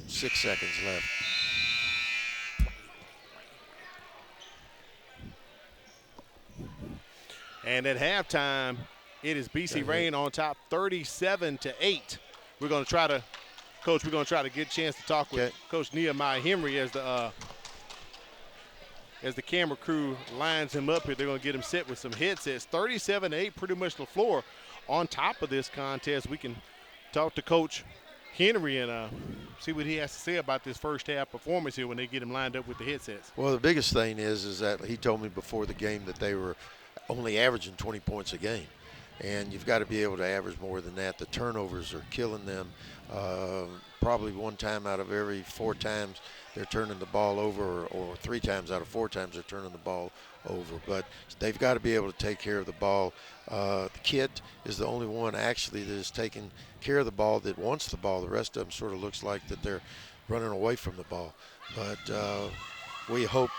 6 seconds left. And at halftime, it is BC Rain on top 37-8. We're going to try to, Coach, get a chance to talk with Coach Nehemiah Henry as the camera crew lines him up here. They're going to get him set with some headsets. 37-8, pretty much Leflore on top of this contest. We can talk to Coach Henry and see what he has to say about this first half performance here when they get him lined up with the headsets. Well, the biggest thing is that he told me before the game that they were only averaging 20 points a game. And you've got to be able to average more than that. The turnovers are killing them. Probably 1 time out of every 4 times they're turning the ball over, or 3 times out of 4 times they're turning the ball over. But they've got to be able to take care of the ball. The kid is the only one actually that is taking care of the ball, that wants the ball. The rest of them sort of looks like that they're running away from the ball. But we hope.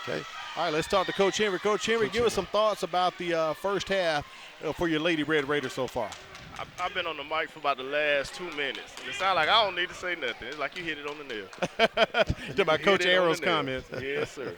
Okay. All right, let's talk to Coach Henry. Coach Henry, give us some thoughts about the first half for your Lady Red Raiders so far. I've been on the mic for about the last 2 minutes. It sounds like I don't need to say nothing. It's like you hit it on the nail. To my Coach Arrow's comments. Yes, sir.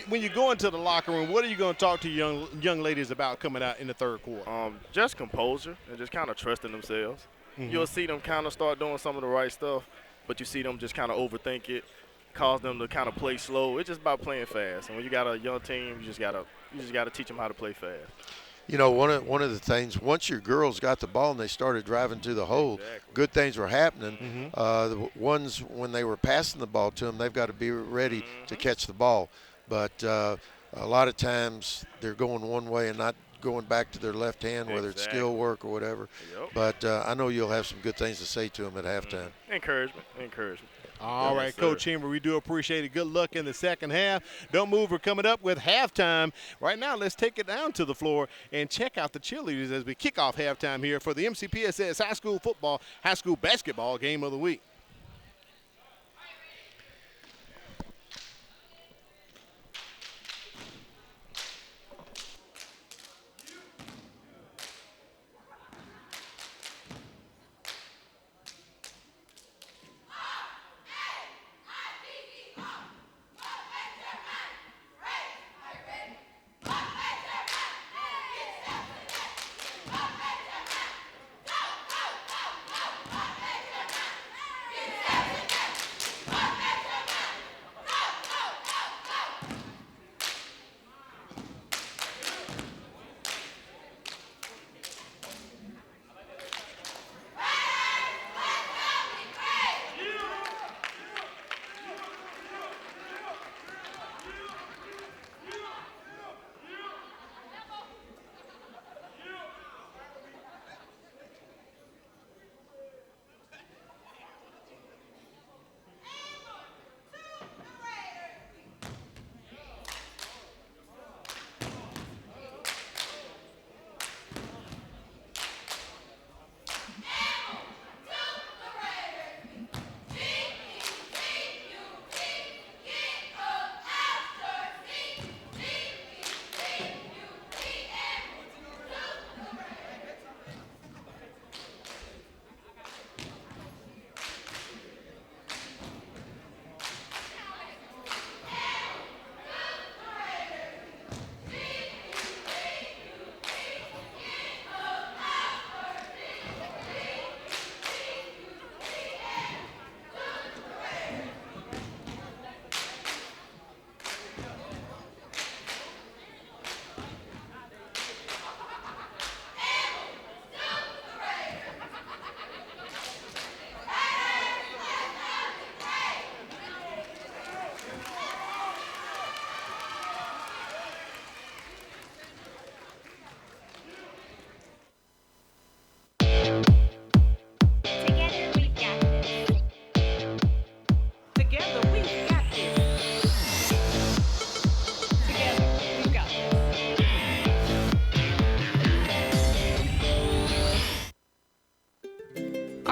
When you go into the locker room, what are you going to talk to young ladies about coming out in the third quarter? Just composure and just kind of trusting themselves. Mm-hmm. You'll see them kind of start doing some of the right stuff, but you see them just kind of overthink it, cause them to kind of play slow. It's just about playing fast. And when you got a young team, you just gotta teach them how to play fast. You know, one of the things, once your girls got the ball and they started driving to the hole, good things were happening. Mm-hmm. The ones, when they were passing the ball to them, they've got to be ready to catch the ball. But a lot of times they're going one way and not going back to their left hand, whether it's skill work or whatever. Yep. But I know you'll have some good things to say to them at halftime. Encouragement. All right, Coach Henry, we do appreciate it. Good luck in the second half. Don't move. We're coming up with halftime. Right now, let's take it down to the floor and check out the cheerleaders as we kick off halftime here for the MCPSS high school basketball game of the week.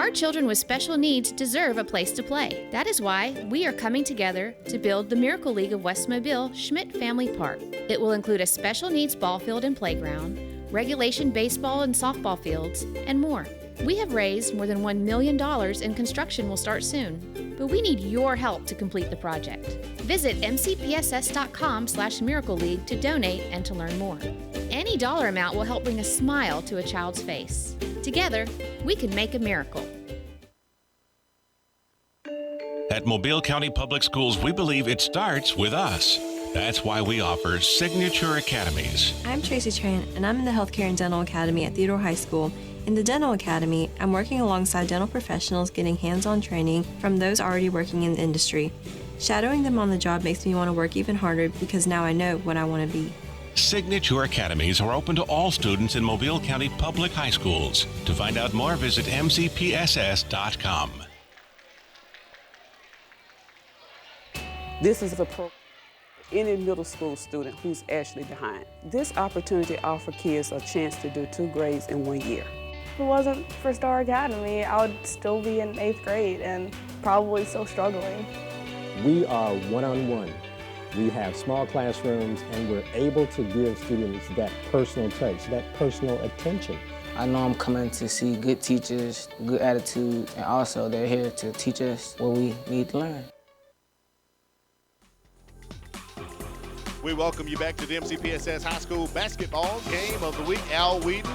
Our children with special needs deserve a place to play. That is why we are coming together to build the Miracle League of West Mobile Schmidt Family Park. It will include a special needs ball field and playground, regulation baseball and softball fields, and more. We have raised more than $1 million and construction will start soon, but we need your help to complete the project. Visit mcpss.com/Miracle League to donate and to learn more. Any dollar amount will help bring a smile to a child's face. Together, we can make a miracle. At Mobile County Public Schools, we believe it starts with us. That's why we offer Signature Academies. I'm Tracy Tran, and I'm in the Healthcare and Dental Academy at Theodore High School. In the Dental Academy, I'm working alongside dental professionals getting hands-on training from those already working in the industry. Shadowing them on the job makes me want to work even harder because now I know what I want to be. Signature Academies are open to all students in Mobile County Public High Schools. To find out more, visit mcpss.com. This is the program for any middle school student who's actually behind. This opportunity offers kids a chance to do 2 grades in 1 year. If it wasn't for Star Academy, I would still be in 8th grade and probably still struggling. We are one-on-one. We have small classrooms, and we're able to give students that personal touch, that personal attention. I know I'm coming to see good teachers, good attitude, and also they're here to teach us what we need to learn. We welcome you back to the MCPSS High School basketball game of the week. Al Whedon,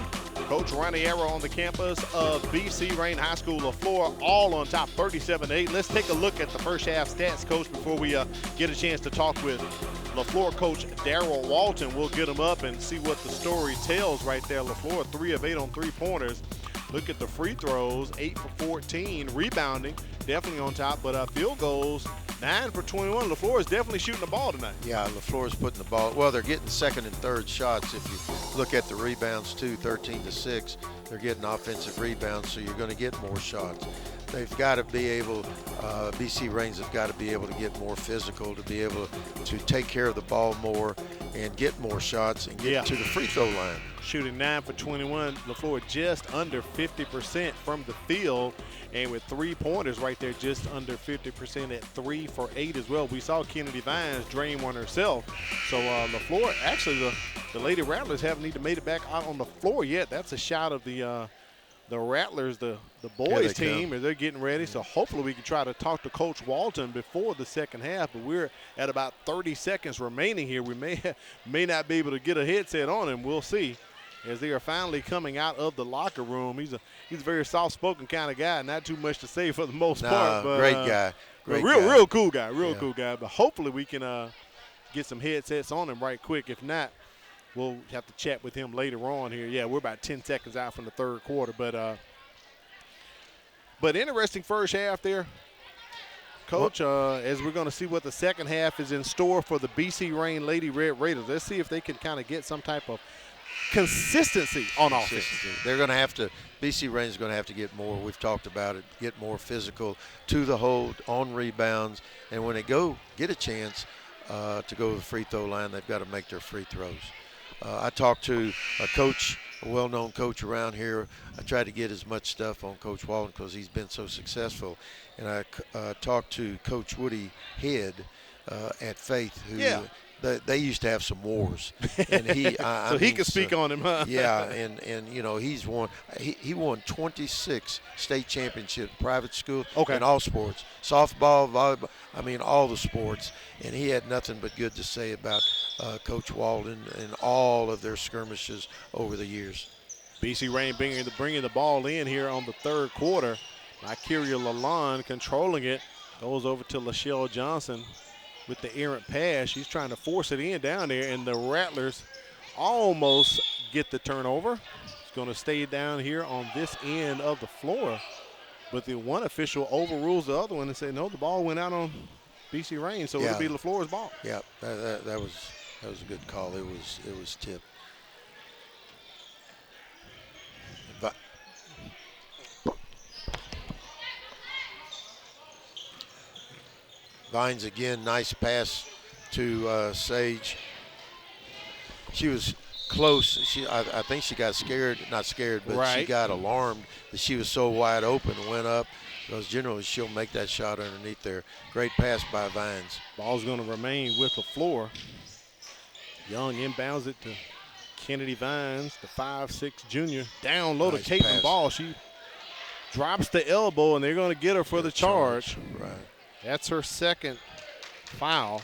Coach Raniero on the campus of BC Rain High School, Leflore, all on top, 37-8. Let's take a look at the first half stats, Coach, before we get a chance to talk with Leflore coach Darryl Walton. We'll get him up and see what the story tells right there. Leflore, 3 of 8 on three-pointers. Look at the free throws, 8 for 14. Rebounding, definitely on top, but field goals, 9 for 21. Leflore is definitely shooting the ball tonight. Yeah, Leflore's putting the ball. Well, they're getting second and third shots. If you look at the rebounds, too, 13-6. They're getting offensive rebounds, so you're going to get more shots. They've got to be able, BC Rains have got to be able to get more physical, to be able to take care of the ball more and get more shots and get to the free throw line. Shooting 9 for 21. Leflore just under 50% from the field, and with 3-pointers right there, just under 50% at 3 for 8 as well. We saw Kennedy Vines drain one herself. So Leflore, actually the Lady Rattlers haven't even made it back out on the floor yet. That's a shot of the Rattlers, the boys team, as they're getting ready. So hopefully we can try to talk to Coach Walton before the second half, but we're at about 30 seconds remaining here. We may not be able to get a headset on him. We'll see as they are finally coming out of the locker room. He's a very soft-spoken kind of guy, not too much to say for the most part. But, great guy. Real cool guy, cool guy. But hopefully we can get some headsets on him right quick. If not, we'll have to chat with him later on here. Yeah, we're about 10 seconds out from the third quarter. But interesting first half there, Coach, as we're going to see what the second half is in store for the BC Rain Lady Red Raiders. Let's see if they can kind of get some type of consistency on offense. They're going to have to, BC Rain is going to have to get more, we've talked about it, get more physical to the hold, on rebounds, and when they get a chance to go to the free throw line, they've got to make their free throws. I talked to a coach, a well-known coach around here. I tried to get as much stuff on Coach Walton because he's been so successful. And I talked to Coach Woody Head at Faith, who they used to have some wars. And he can speak on him, huh? Yeah, and you know, he won 26 state championships, private school, in all sports, softball, volleyball, I mean all the sports. And he had nothing but good to say about Coach Walton and all of their skirmishes over the years. BC Rain bringing the ball in here on the third quarter. Kyria Lalonde controlling it, goes over to Lachelle Johnson with the errant pass. She's trying to force it in down there, and the Rattlers almost get the turnover. It's going to stay down here on this end of the floor, but the one official overrules the other one and said, no, the ball went out on BC Rain, so it'll be LaFleur's ball. Yeah, that was a good call. It was tipped. Vines again, nice pass to Sage. She was close. I think she got scared, not scared, but she got alarmed that she was so wide open and went up, because generally she'll make that shot underneath there. Great pass by Vines. Ball's going to remain with Leflore. Young inbounds it to Kennedy Vines, the 5'6" junior. Down low to Caitlin Ball. She drops the elbow, and they're going to get her for the charge. Right. That's her second foul.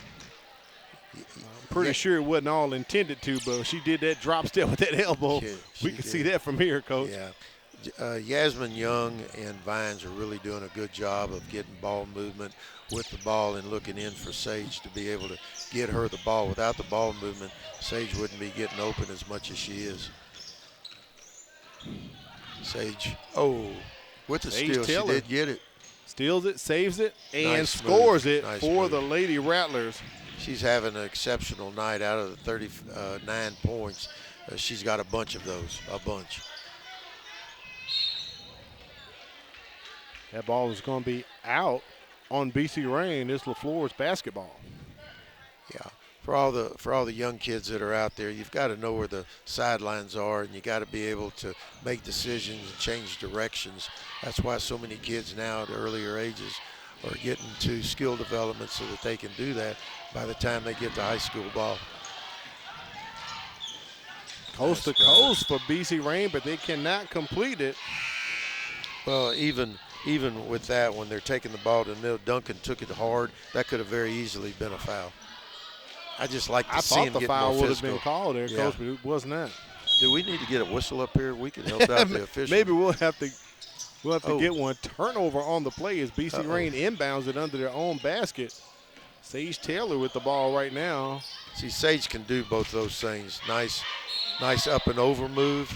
I'm pretty sure it wasn't all intended to, but she did that drop step with that elbow. We can see that from here, Coach. Yeah. Yasmin Young and Vines are really doing a good job of getting ball movement with the ball and looking in for Sage to be able to get her the ball. Without the ball movement, Sage wouldn't be getting open as much as she is. Sage, with the steal, she did get it. Steals it, saves it, and scores it for move. the Lady Rattlers. She's having an exceptional night. Out of the 39 points, she's got a bunch of those, a bunch. That ball is going to be out on BC Rain. It's Leflore's basketball. Yeah, for all the young kids that are out there, you've got to know where the sidelines are, and you got to be able to make decisions and change directions. That's why so many kids now at earlier ages are getting to skill development so that they can do that by the time they get to high school ball. Coast to coast for BC Rain, but they cannot complete it. Well, even with that, when they're taking the ball to the middle, Duncan took it hard. That could have very easily been a foul. I just like to see him get more physical. I thought the foul would have been called there, Coach, but it was not. Do we need to get a whistle up here? We can help out the official. Maybe we'll have to get one. Turnover on the play as BC Rain inbounds it under their own basket. Sage Taylor with the ball right now. See, Sage can do both those things. Nice up and over move.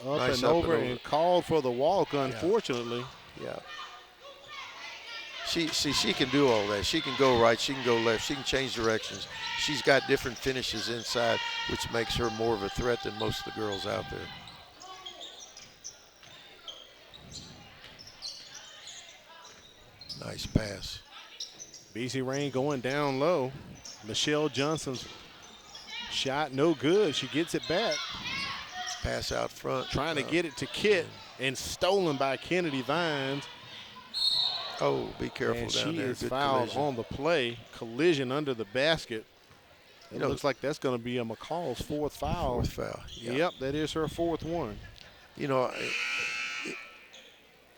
Up and over and called for the walk, unfortunately. Yeah. She can do all that. She can go right, she can go left, she can change directions. She's got different finishes inside, which makes her more of a threat than most of the girls out there. Nice pass. BC Rain going down low. Michelle Johnson's shot no good. She gets it back. Pass out front. Trying to get it to Kit and stolen by Kennedy Vines. Oh, be careful and down there. She is fouled collision on the play. Collision under the basket. It looks like that's going to be a McCall's fourth foul. Fourth foul. Yep, that is her fourth one. You know,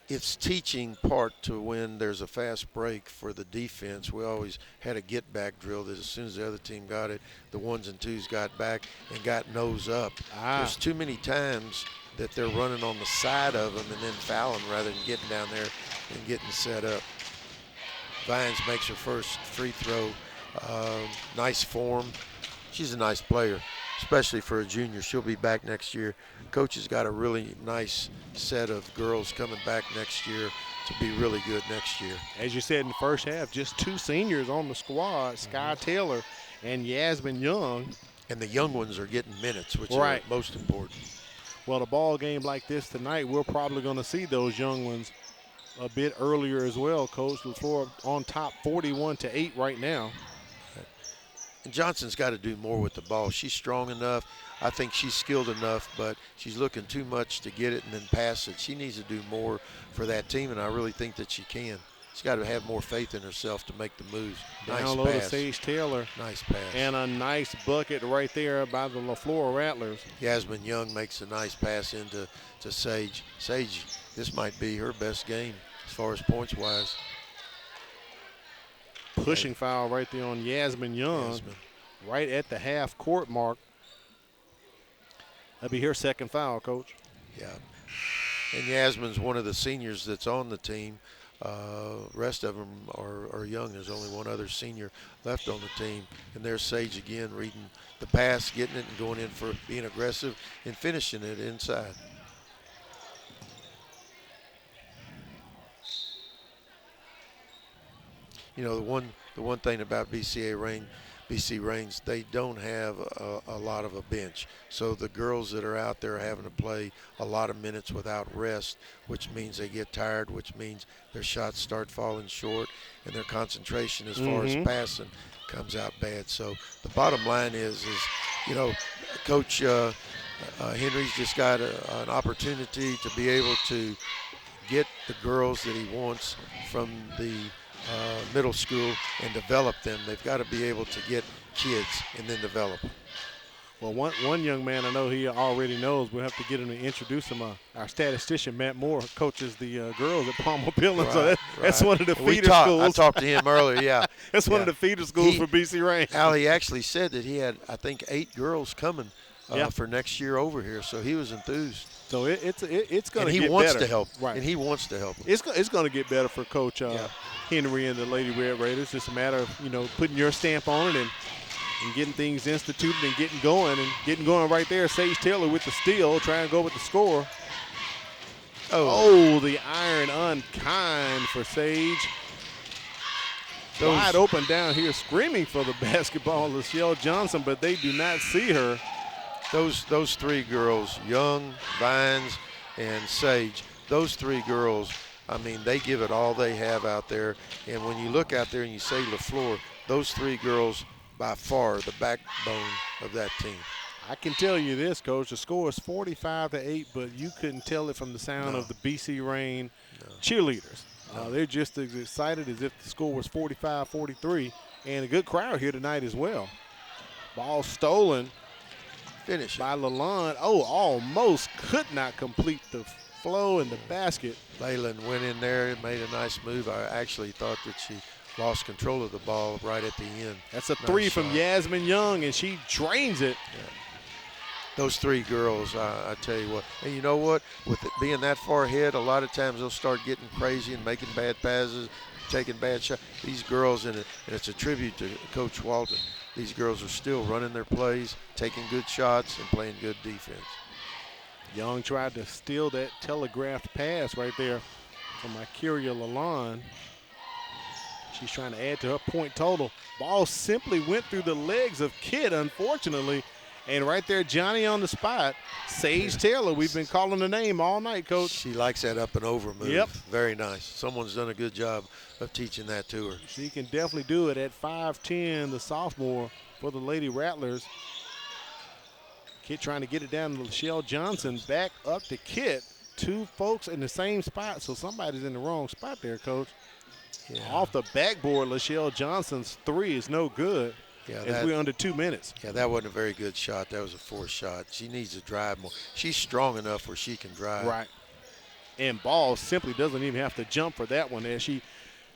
it's teaching part to when there's a fast break for the defense. We always had a get-back drill that as soon as the other team got it, the ones and twos got back and got nose up. There's too many times that they're running on the side of them and then fouling rather than getting down there and getting set up. Vines makes her first free throw. Nice form. She's a nice player, especially for a junior. She'll be back next year. Coach has got a really nice set of girls coming back next year to be really good next year. As you said in the first half, just two seniors on the squad, Sky Taylor and Yasmin Young. And the young ones are getting minutes, which are most important. Well, a ball game like this tonight, we're probably going to see those young ones a bit earlier as well, Coach. Leflore on top 41-8 right now. And Johnson's got to do more with the ball. She's strong enough. I think she's skilled enough, but she's looking too much to get it and then pass it. She needs to do more for that team, and I really think that she can. She's got to have more faith in herself to make the moves. Down low to Sage Taylor. Nice pass. And a nice bucket right there by the Leflore Rattlers. Yasmin Young makes a nice pass into Sage. Sage, this might be her best game as far as points-wise. Pushing foul right there on Yasmin Young. Right at the half-court mark. That'll be her second foul, Coach. Yeah. And Yasmin's one of the seniors that's on the team. Rest of them are young. There's only one other senior left on the team. And there's Sage again reading the pass, getting it and going in for being aggressive and finishing it inside. You know, the one thing about BC Rains, they don't have a lot of a bench. So the girls that are out there are having to play a lot of minutes without rest, which means they get tired, which means their shots start falling short, and their concentration as far as passing comes out bad. So the bottom line is Coach Henry's just got an opportunity to be able to get the girls that he wants from the middle school and develop them. They've got to be able to get kids and then develop them. Well, one young man I know he already knows. We'll have to get him to introduce him. Our statistician, Matt Moore, coaches the girls at Palmer Billings. So that's one of the feeder schools. I talked to him earlier, yeah. That's one of the feeder schools for BC Rain. Al, he actually said that he had, I think, 8 girls coming for next year over here. So he was enthused. So it's going to get better. And he wants to help. Right. And he wants to help them. It's going to get better for Coach Henry and the Lady Red Raiders. It's just a matter of, putting your stamp on it and getting things instituted and getting going right there. Sage Taylor with the steal, trying to go with the score. Oh, the iron unkind for Sage. Wide open down here, screaming for the basketball, Lachelle Johnson, but they do not see her. Those 3 girls, Young, Vines, and Sage, those 3 girls, I mean, they give it all they have out there. And when you look out there and you say Leflore, those 3 girls, by far the backbone of that team. I can tell you this, Coach. The score is 45-8, but you couldn't tell it from the sound of the BC Rain cheerleaders. They're just as excited as if the score was 45-43, and a good crowd here tonight as well. Ball stolen. Finish by Lalonde. Oh, almost could not complete the flow in the basket. Leyland went in there and made a nice move. I actually thought that she lost control of the ball right at the end. That's a 3 from Yasmin Young, and she drains it. Yeah. Those 3 girls, I tell you what. And you know what? With it being that far ahead, a lot of times they'll start getting crazy and making bad passes, taking bad shots. These girls, and it's a tribute to Coach Walton, these girls are still running their plays, taking good shots, and playing good defense. Young tried to steal that telegraphed pass right there from Ikeria Lalonde. She's trying to add to her point total. Ball simply went through the legs of Kidd, unfortunately. And right there, Johnny on the spot, Sage Taylor. We've been calling the name all night, Coach. She likes that up and over move. Yep. Very nice. Someone's done a good job of teaching that to her. She can definitely do it at 5'10", the sophomore for the Lady Rattlers. Kidd trying to get it down to Lachelle Johnson. Back up to Kidd. 2 folks in the same spot, so somebody's in the wrong spot there, Coach. Yeah. Off the backboard, Lachelle Johnson's 3 is no good. Yeah, as we're under 2 minutes. Yeah, that wasn't a very good shot. That was a forced shot. She needs to drive more. She's strong enough where she can drive. Right. And Ball simply doesn't even have to jump for that one as she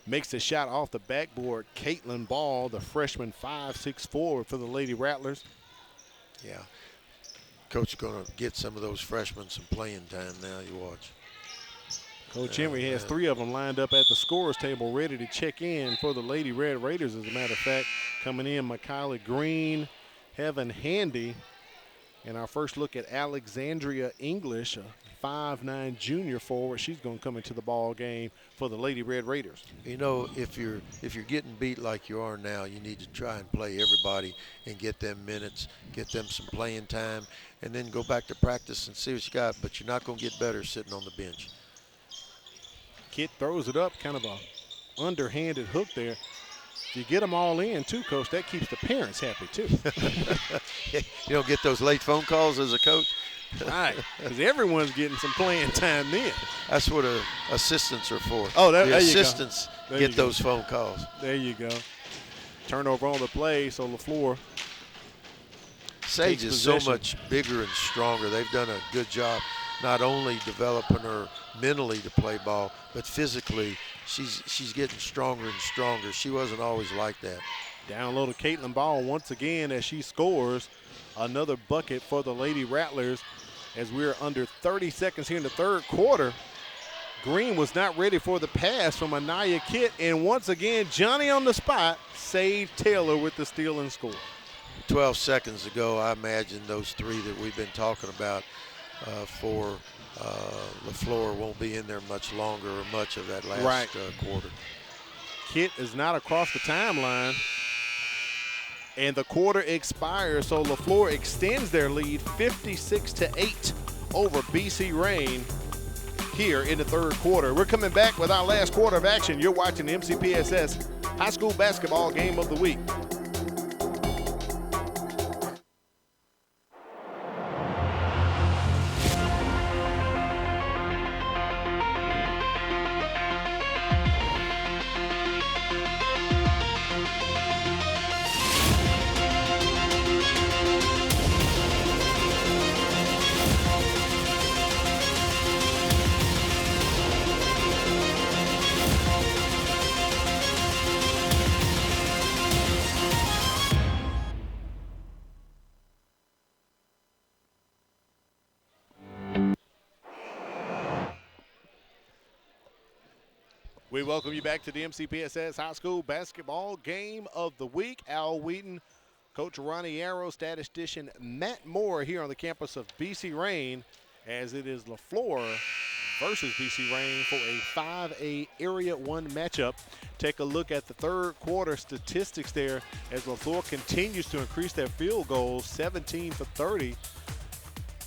makes the shot off the backboard. Caitlin Ball, the freshman 5'6" forward for the Lady Rattlers. Yeah. Coach is going to get some of those freshmen some playing time now. You watch. Coach Henry has 3 of them lined up at the scorer's table ready to check in for the Lady Red Raiders, as a matter of fact. Coming in, Mikayla Green, Heaven Handy, and our first look at Alexandria English, a 5'9" junior forward. She's going to come into the ball game for the Lady Red Raiders. You know, if you're getting beat like you are now, you need to try and play everybody and get them minutes, get them some playing time, and then go back to practice and see what you got. But you're not going to get better sitting on the bench. Kidd throws it up, kind of a underhanded hook there. If you get them all in, too, Coach, that keeps the parents happy, too. You don't get those late phone calls as a coach? Right, because everyone's getting some playing time then. That's what assistants are for. Oh, there assistants you go. Get those phone calls. There you go. Turnover on the play, so Leflore. Sage is so much bigger and stronger. They've done a good job not only developing her mentally to play ball, but physically she's getting stronger and stronger. She wasn't always like that. Down low to Caitlin Ball once again as she scores another bucket for the Lady Rattlers as we're under 30 seconds here in the 3rd quarter. Green was not ready for the pass from Anaya Kidd, and once again, Johnny on the spot, Sage Taylor with the steal and score. 12 seconds ago, I imagine those 3 that we've been talking about for Leflore won't be in there much longer or much of that last quarter. Kidd is not across the timeline, and the quarter expires, so Leflore extends their lead 56-8 over BC Rain here in the 3rd quarter. We're coming back with our last quarter of action. You're watching the MCPSS High School Basketball Game of the Week. We welcome you back to the MCPSS High School Basketball Game of the Week. Al Wheaton, Coach Ronnie Arrow, statistician Matt Moore here on the campus of BC Rain, as it is Leflore versus BC Rain for a 5A Area 1 matchup. Take a look at the third quarter statistics there as Leflore continues to increase their field goals, 17 for 30.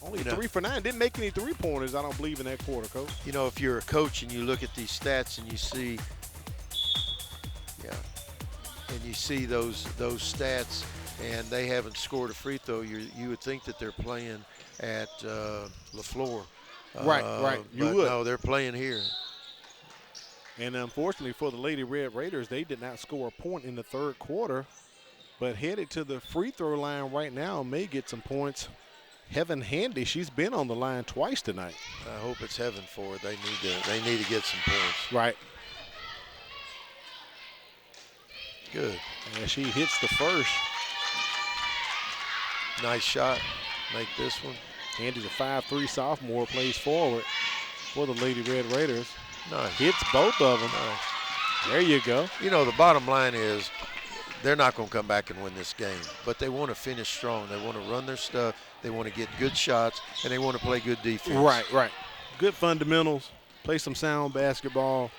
Only 3 for 9. Didn't make any three-pointers, I don't believe, in that quarter, Coach. You know, if you're a coach and you look at these stats and you see, and you see those stats, and they haven't scored a free throw, you would think that they're playing at Leflore. Right. You would. No, they're playing here. And unfortunately for the Lady Red Raiders, they did not score a point in the third quarter, but headed to the free throw line right now, may get some points. Heaven Handy, she's been on the line twice tonight. I hope it's heaven for her. They need to get some points. Right. Good. And she hits the first. Nice shot. Make this one. Handy's a 5'3" sophomore, plays forward for the Lady Red Raiders. Nice. Hits both of them. Nice. There you go. You know, the bottom line is they're not going to come back and win this game, but they want to finish strong. They want to run their stuff. They want to get good shots, and they want to play good defense. Right. Good fundamentals. Play some sound basketball.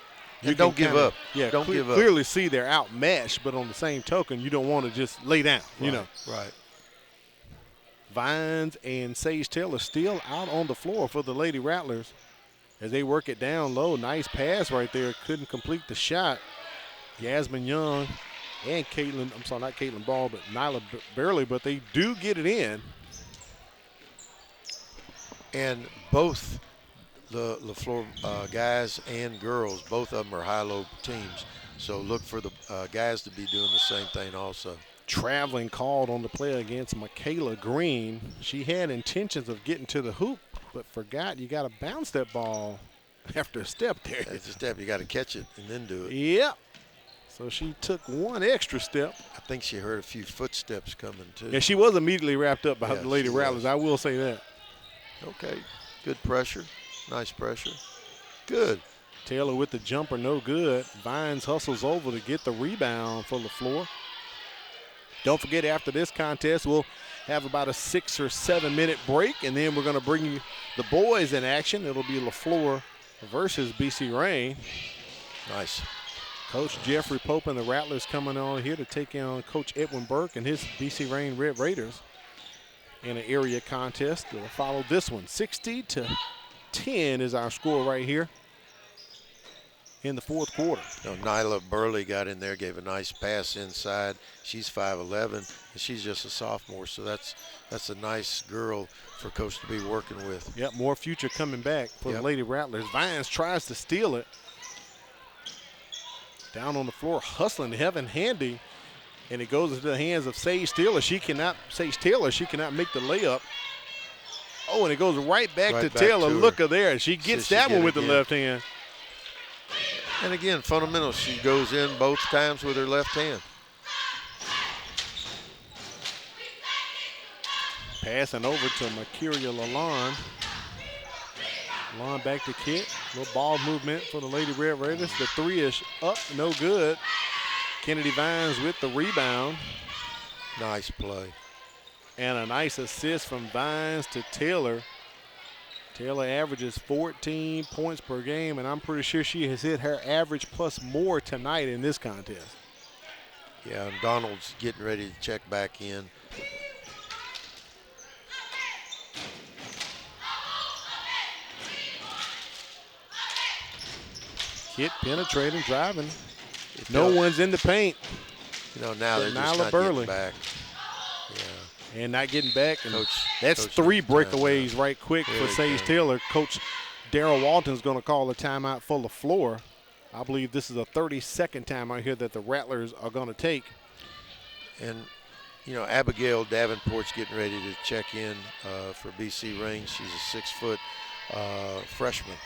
You don't give up. Yeah, don't give up. Clearly see they're outmatched, but on the same token, you don't want to just lay down, you know. Right. Vines and Sage Taylor still out on the floor for the Lady Rattlers as they work it down low. Nice pass right there. Couldn't complete the shot. Yasmin Young and not Caitlin Ball, but Nyla Burley, but they do get it in. And both the Leflore guys and girls, both of them are high-low teams. So look for the guys to be doing the same thing also. Traveling called on the play against Michaela Green. She had intentions of getting to the hoop, but forgot you got to bounce that ball after a step there. It's a step. You got to catch it and then do it. Yep. So she took one extra step. I think she heard a few footsteps coming too. Yeah, she was immediately wrapped up by the Lady Rattlers. I will say that. Okay. Good pressure. Nice pressure. Good. Taylor with the jumper, no good. Vines hustles over to get the rebound for Leflore. Don't forget, after this contest, we'll have about a 6 or 7 minute break, and then we're going to bring you the boys in action. It'll be Leflore versus BC Rain. Nice. Coach Jeffrey Pope and the Rattlers coming on here to take on Coach Edwin Burke and his BC Rain Red Raiders in an area contest. We'll follow this one. 60-10 is our score right here in the fourth quarter. Nyla Burley got in there, gave a nice pass inside. She's 5'11", and she's just a sophomore, so that's a nice girl for Coach to be working with. Yep, more future coming back for the Lady Rattlers. Vines tries to steal it. Down on the floor, hustling Heaven Handy, and it goes into the hands of Sage Taylor. She cannot make the layup. Oh, and it goes right back to Taylor. Look at there. She gets that one with the left hand. And again, fundamental, she goes in both times with her left hand. Passing over to Makiria Lalonde. Lalonde back to Kit. Little ball movement for the Lady Red Raiders. The three is up, no good. Kennedy Vines with the rebound. Nice play. And a nice assist from Vines to Taylor. Taylor averages 14 points per game, and I'm pretty sure she has hit her average plus more tonight in this contest. Yeah, and Donald's getting ready to check back in. Kit penetrating, driving. No one's in the paint. You know, now they're just not Burley. getting back. And not getting back. And that's Coach 3 breakaways right quick for Sage Taylor. Coach Darrell Walton's going to call a timeout for Leflore. I believe this is a 32nd timeout here that the Rattlers are going to take. And, you know, Abigail Davenport's getting ready to check in for BC Rain. She's a 6-foot freshman.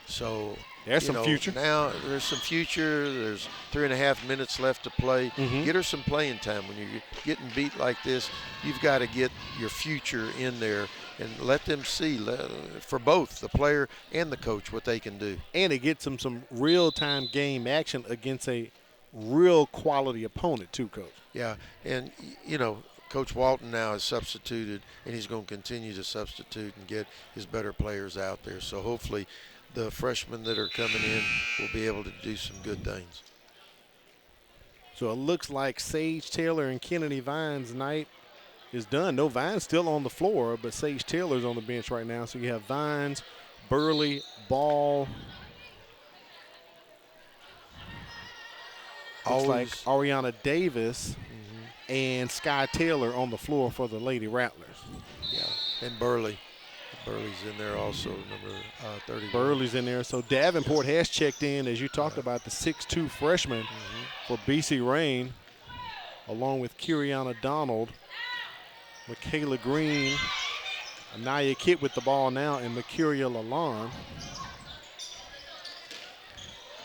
So there's some future. Now there's some future. There's 3.5 minutes left to play. Get her some playing time. When you're getting beat like this, you've got to get your future in there and let them see, for both the player and the coach, what they can do. And it gets them some real-time game action against a real quality opponent too, Coach. Yeah, and Coach Walton now has substituted, and he's going to continue to substitute and get his better players out there. So hopefully the freshmen that are coming in will be able to do some good things. So it looks like Sage Taylor and Kennedy Vines' night is done. No, Vines still on the floor, but Sage Taylor's on the bench right now. So you have Vines, Burley, Ball. Looks like Ariana Davis and Sky Taylor on the floor for the Lady Rattlers. Yeah, and Burley's in there also, number 30. Burley's in there. So Davenport has checked in, as you talked about, the 6'2 freshman for BC Rain, along with Kiriana Donald, Michaela Green, Anaya Kitt with the ball now, and Mercuria Lalonde.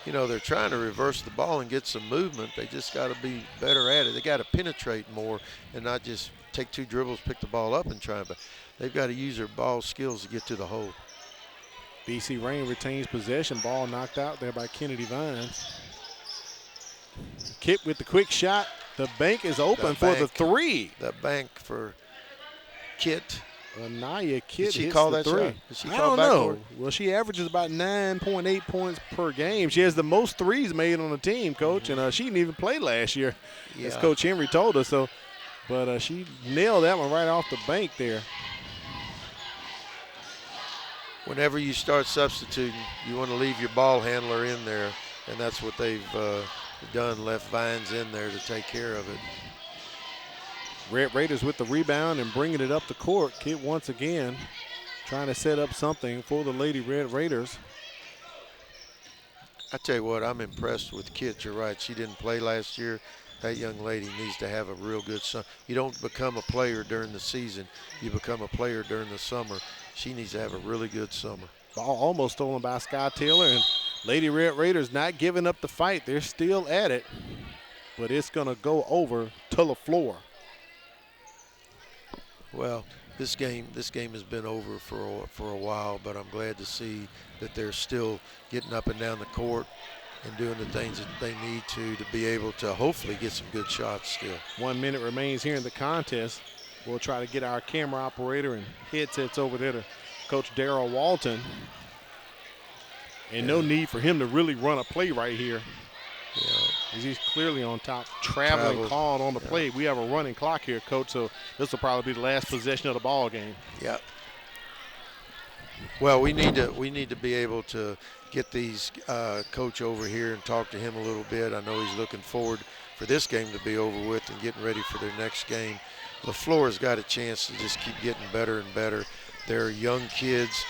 They're trying to reverse the ball and get some movement. They just got to be better at it. They got to penetrate more and not just take 2 dribbles, pick the ball up and try. But they've got to use their ball skills to get to the hole. BC Rain retains possession. Ball knocked out there by Kennedy Vines. Kitt with the quick shot. The bank is open for the 3. The bank for Kitt. Anaya Kitt Did she hits call the that 3. shot? Did she I call don't know. backcourt? Well, she averages about 9.8 points per game. She has the most threes made on the team, Coach, and she didn't even play last year, as Coach Henry told us. So, but she nailed that one right off the bank there. Whenever you start substituting, you want to leave your ball handler in there, and that's what they've done, left Vines in there to take care of it. Red Raiders with the rebound and bringing it up the court. Kitt once again trying to set up something for the Lady Red Raiders. I tell you what, I'm impressed with Kitt. You're right. She didn't play last year. That young lady needs to have a real good summer. You don't become a player during the season. You become a player during the summer. She needs to have a really good summer. Ball almost stolen by Sky Taylor, and Lady Red Raiders not giving up the fight. They're still at it, but it's going to go over to Leflore. Well, this game has been over for a while, but I'm glad to see that they're still getting up and down the court and doing the things that they need to be able to hopefully get some good shots still. 1 minute remains here in the contest. We'll try to get our camera operator and headsets over there to Coach Darrell Walton. And no need for him to really run a play right here. He's clearly on top. Traveling called on the play. We have a running clock here, Coach, so this will probably be the last possession of the ball game. Yep. Well, we need to be able to get these coach over here and talk to him a little bit. I know he's looking forward for this game to be over with and getting ready for their next game. Leflore has got a chance to just keep getting better and better. They're young kids.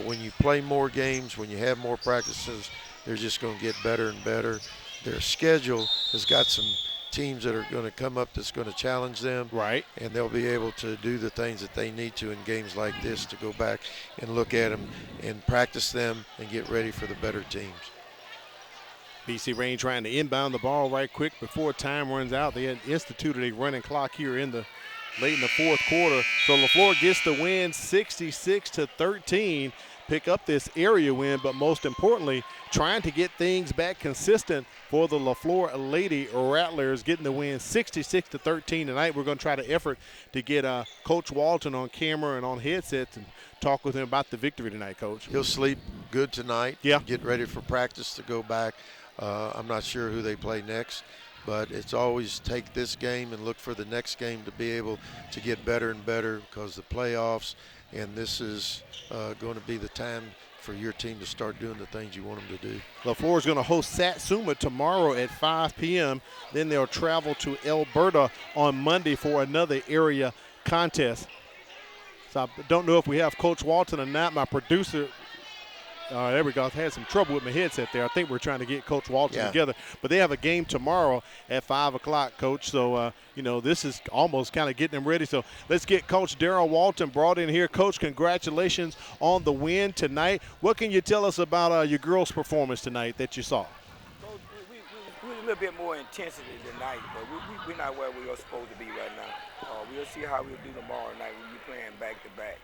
When you play more games, when you have more practices, they're just going to get better and better. Their schedule has got some teams that are going to come up that's going to challenge them. Right. And they'll be able to do the things that they need to in games like this to go back and look at them and practice them and get ready for the better teams. BC Rain trying to inbound the ball right quick before time runs out. They had instituted a running clock here late in the fourth quarter. So Leflore gets the win 66-13. Pick up this area win, but most importantly, trying to get things back consistent for the Leflore Lady Rattlers, getting the win 66-13 tonight. We're going to try to effort to get Coach Walton on camera and on headsets and talk with him about the victory tonight, Coach. He'll sleep good tonight. Yeah. Get ready for practice to go back. I'm not sure who they play next, but it's always take this game and look for the next game to be able to get better and better because the playoffs, and this is going to be the time for your team to start doing the things you want them to do. Leflore is going to host Satsuma tomorrow at 5 p.m. Then they'll travel to Alberta on Monday for another area contest. So I don't know if we have Coach Walton or not. My producer There we go. I've had some trouble with my headset there. I think we're trying to get Coach Walton together. But they have a game tomorrow at 5 o'clock, Coach. So, this is almost kind of getting them ready. So let's get Coach Darryl Walton brought in here. Coach, congratulations on the win tonight. What can you tell us about your girls' performance tonight that you saw? We a little bit more intensity tonight, but we're not where we are supposed to be right now. We'll see how we'll do tomorrow night when we're playing back-to-back.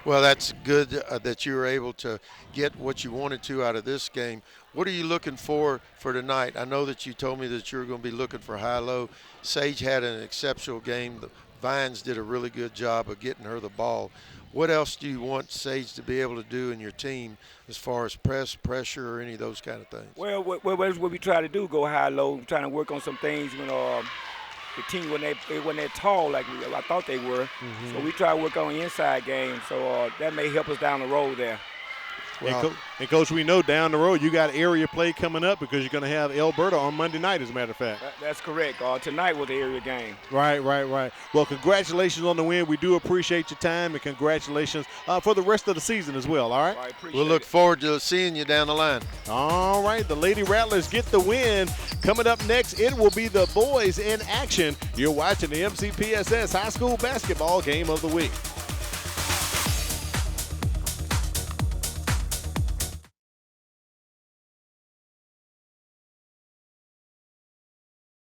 Well, that's good that you were able to get what you wanted to out of this game. What are you looking for tonight? I know that you told me that you were going to be looking for high-low. Sage had an exceptional game. The Vines did a really good job of getting her the ball. What else do you want Sage to be able to do in your team as far as pressure, or any of those kind of things? Well, that's what we try to do, go high-low. We're trying to work on some things when the team, when they weren't that tall like I thought they were. So we try to work on the inside game. So that may help us down the road there. Well, and Coach, we know down the road you got area play coming up because you're going to have Alberta on Monday night, as a matter of fact. That's correct. Tonight was the area game. Right. Well, congratulations on the win. We do appreciate your time, and congratulations for the rest of the season as well, all right? We'll look forward to seeing you down the line. All right, the Lady Rattlers get the win. Coming up next, it will be the boys in action. You're watching the MCPSS High School Basketball Game of the Week.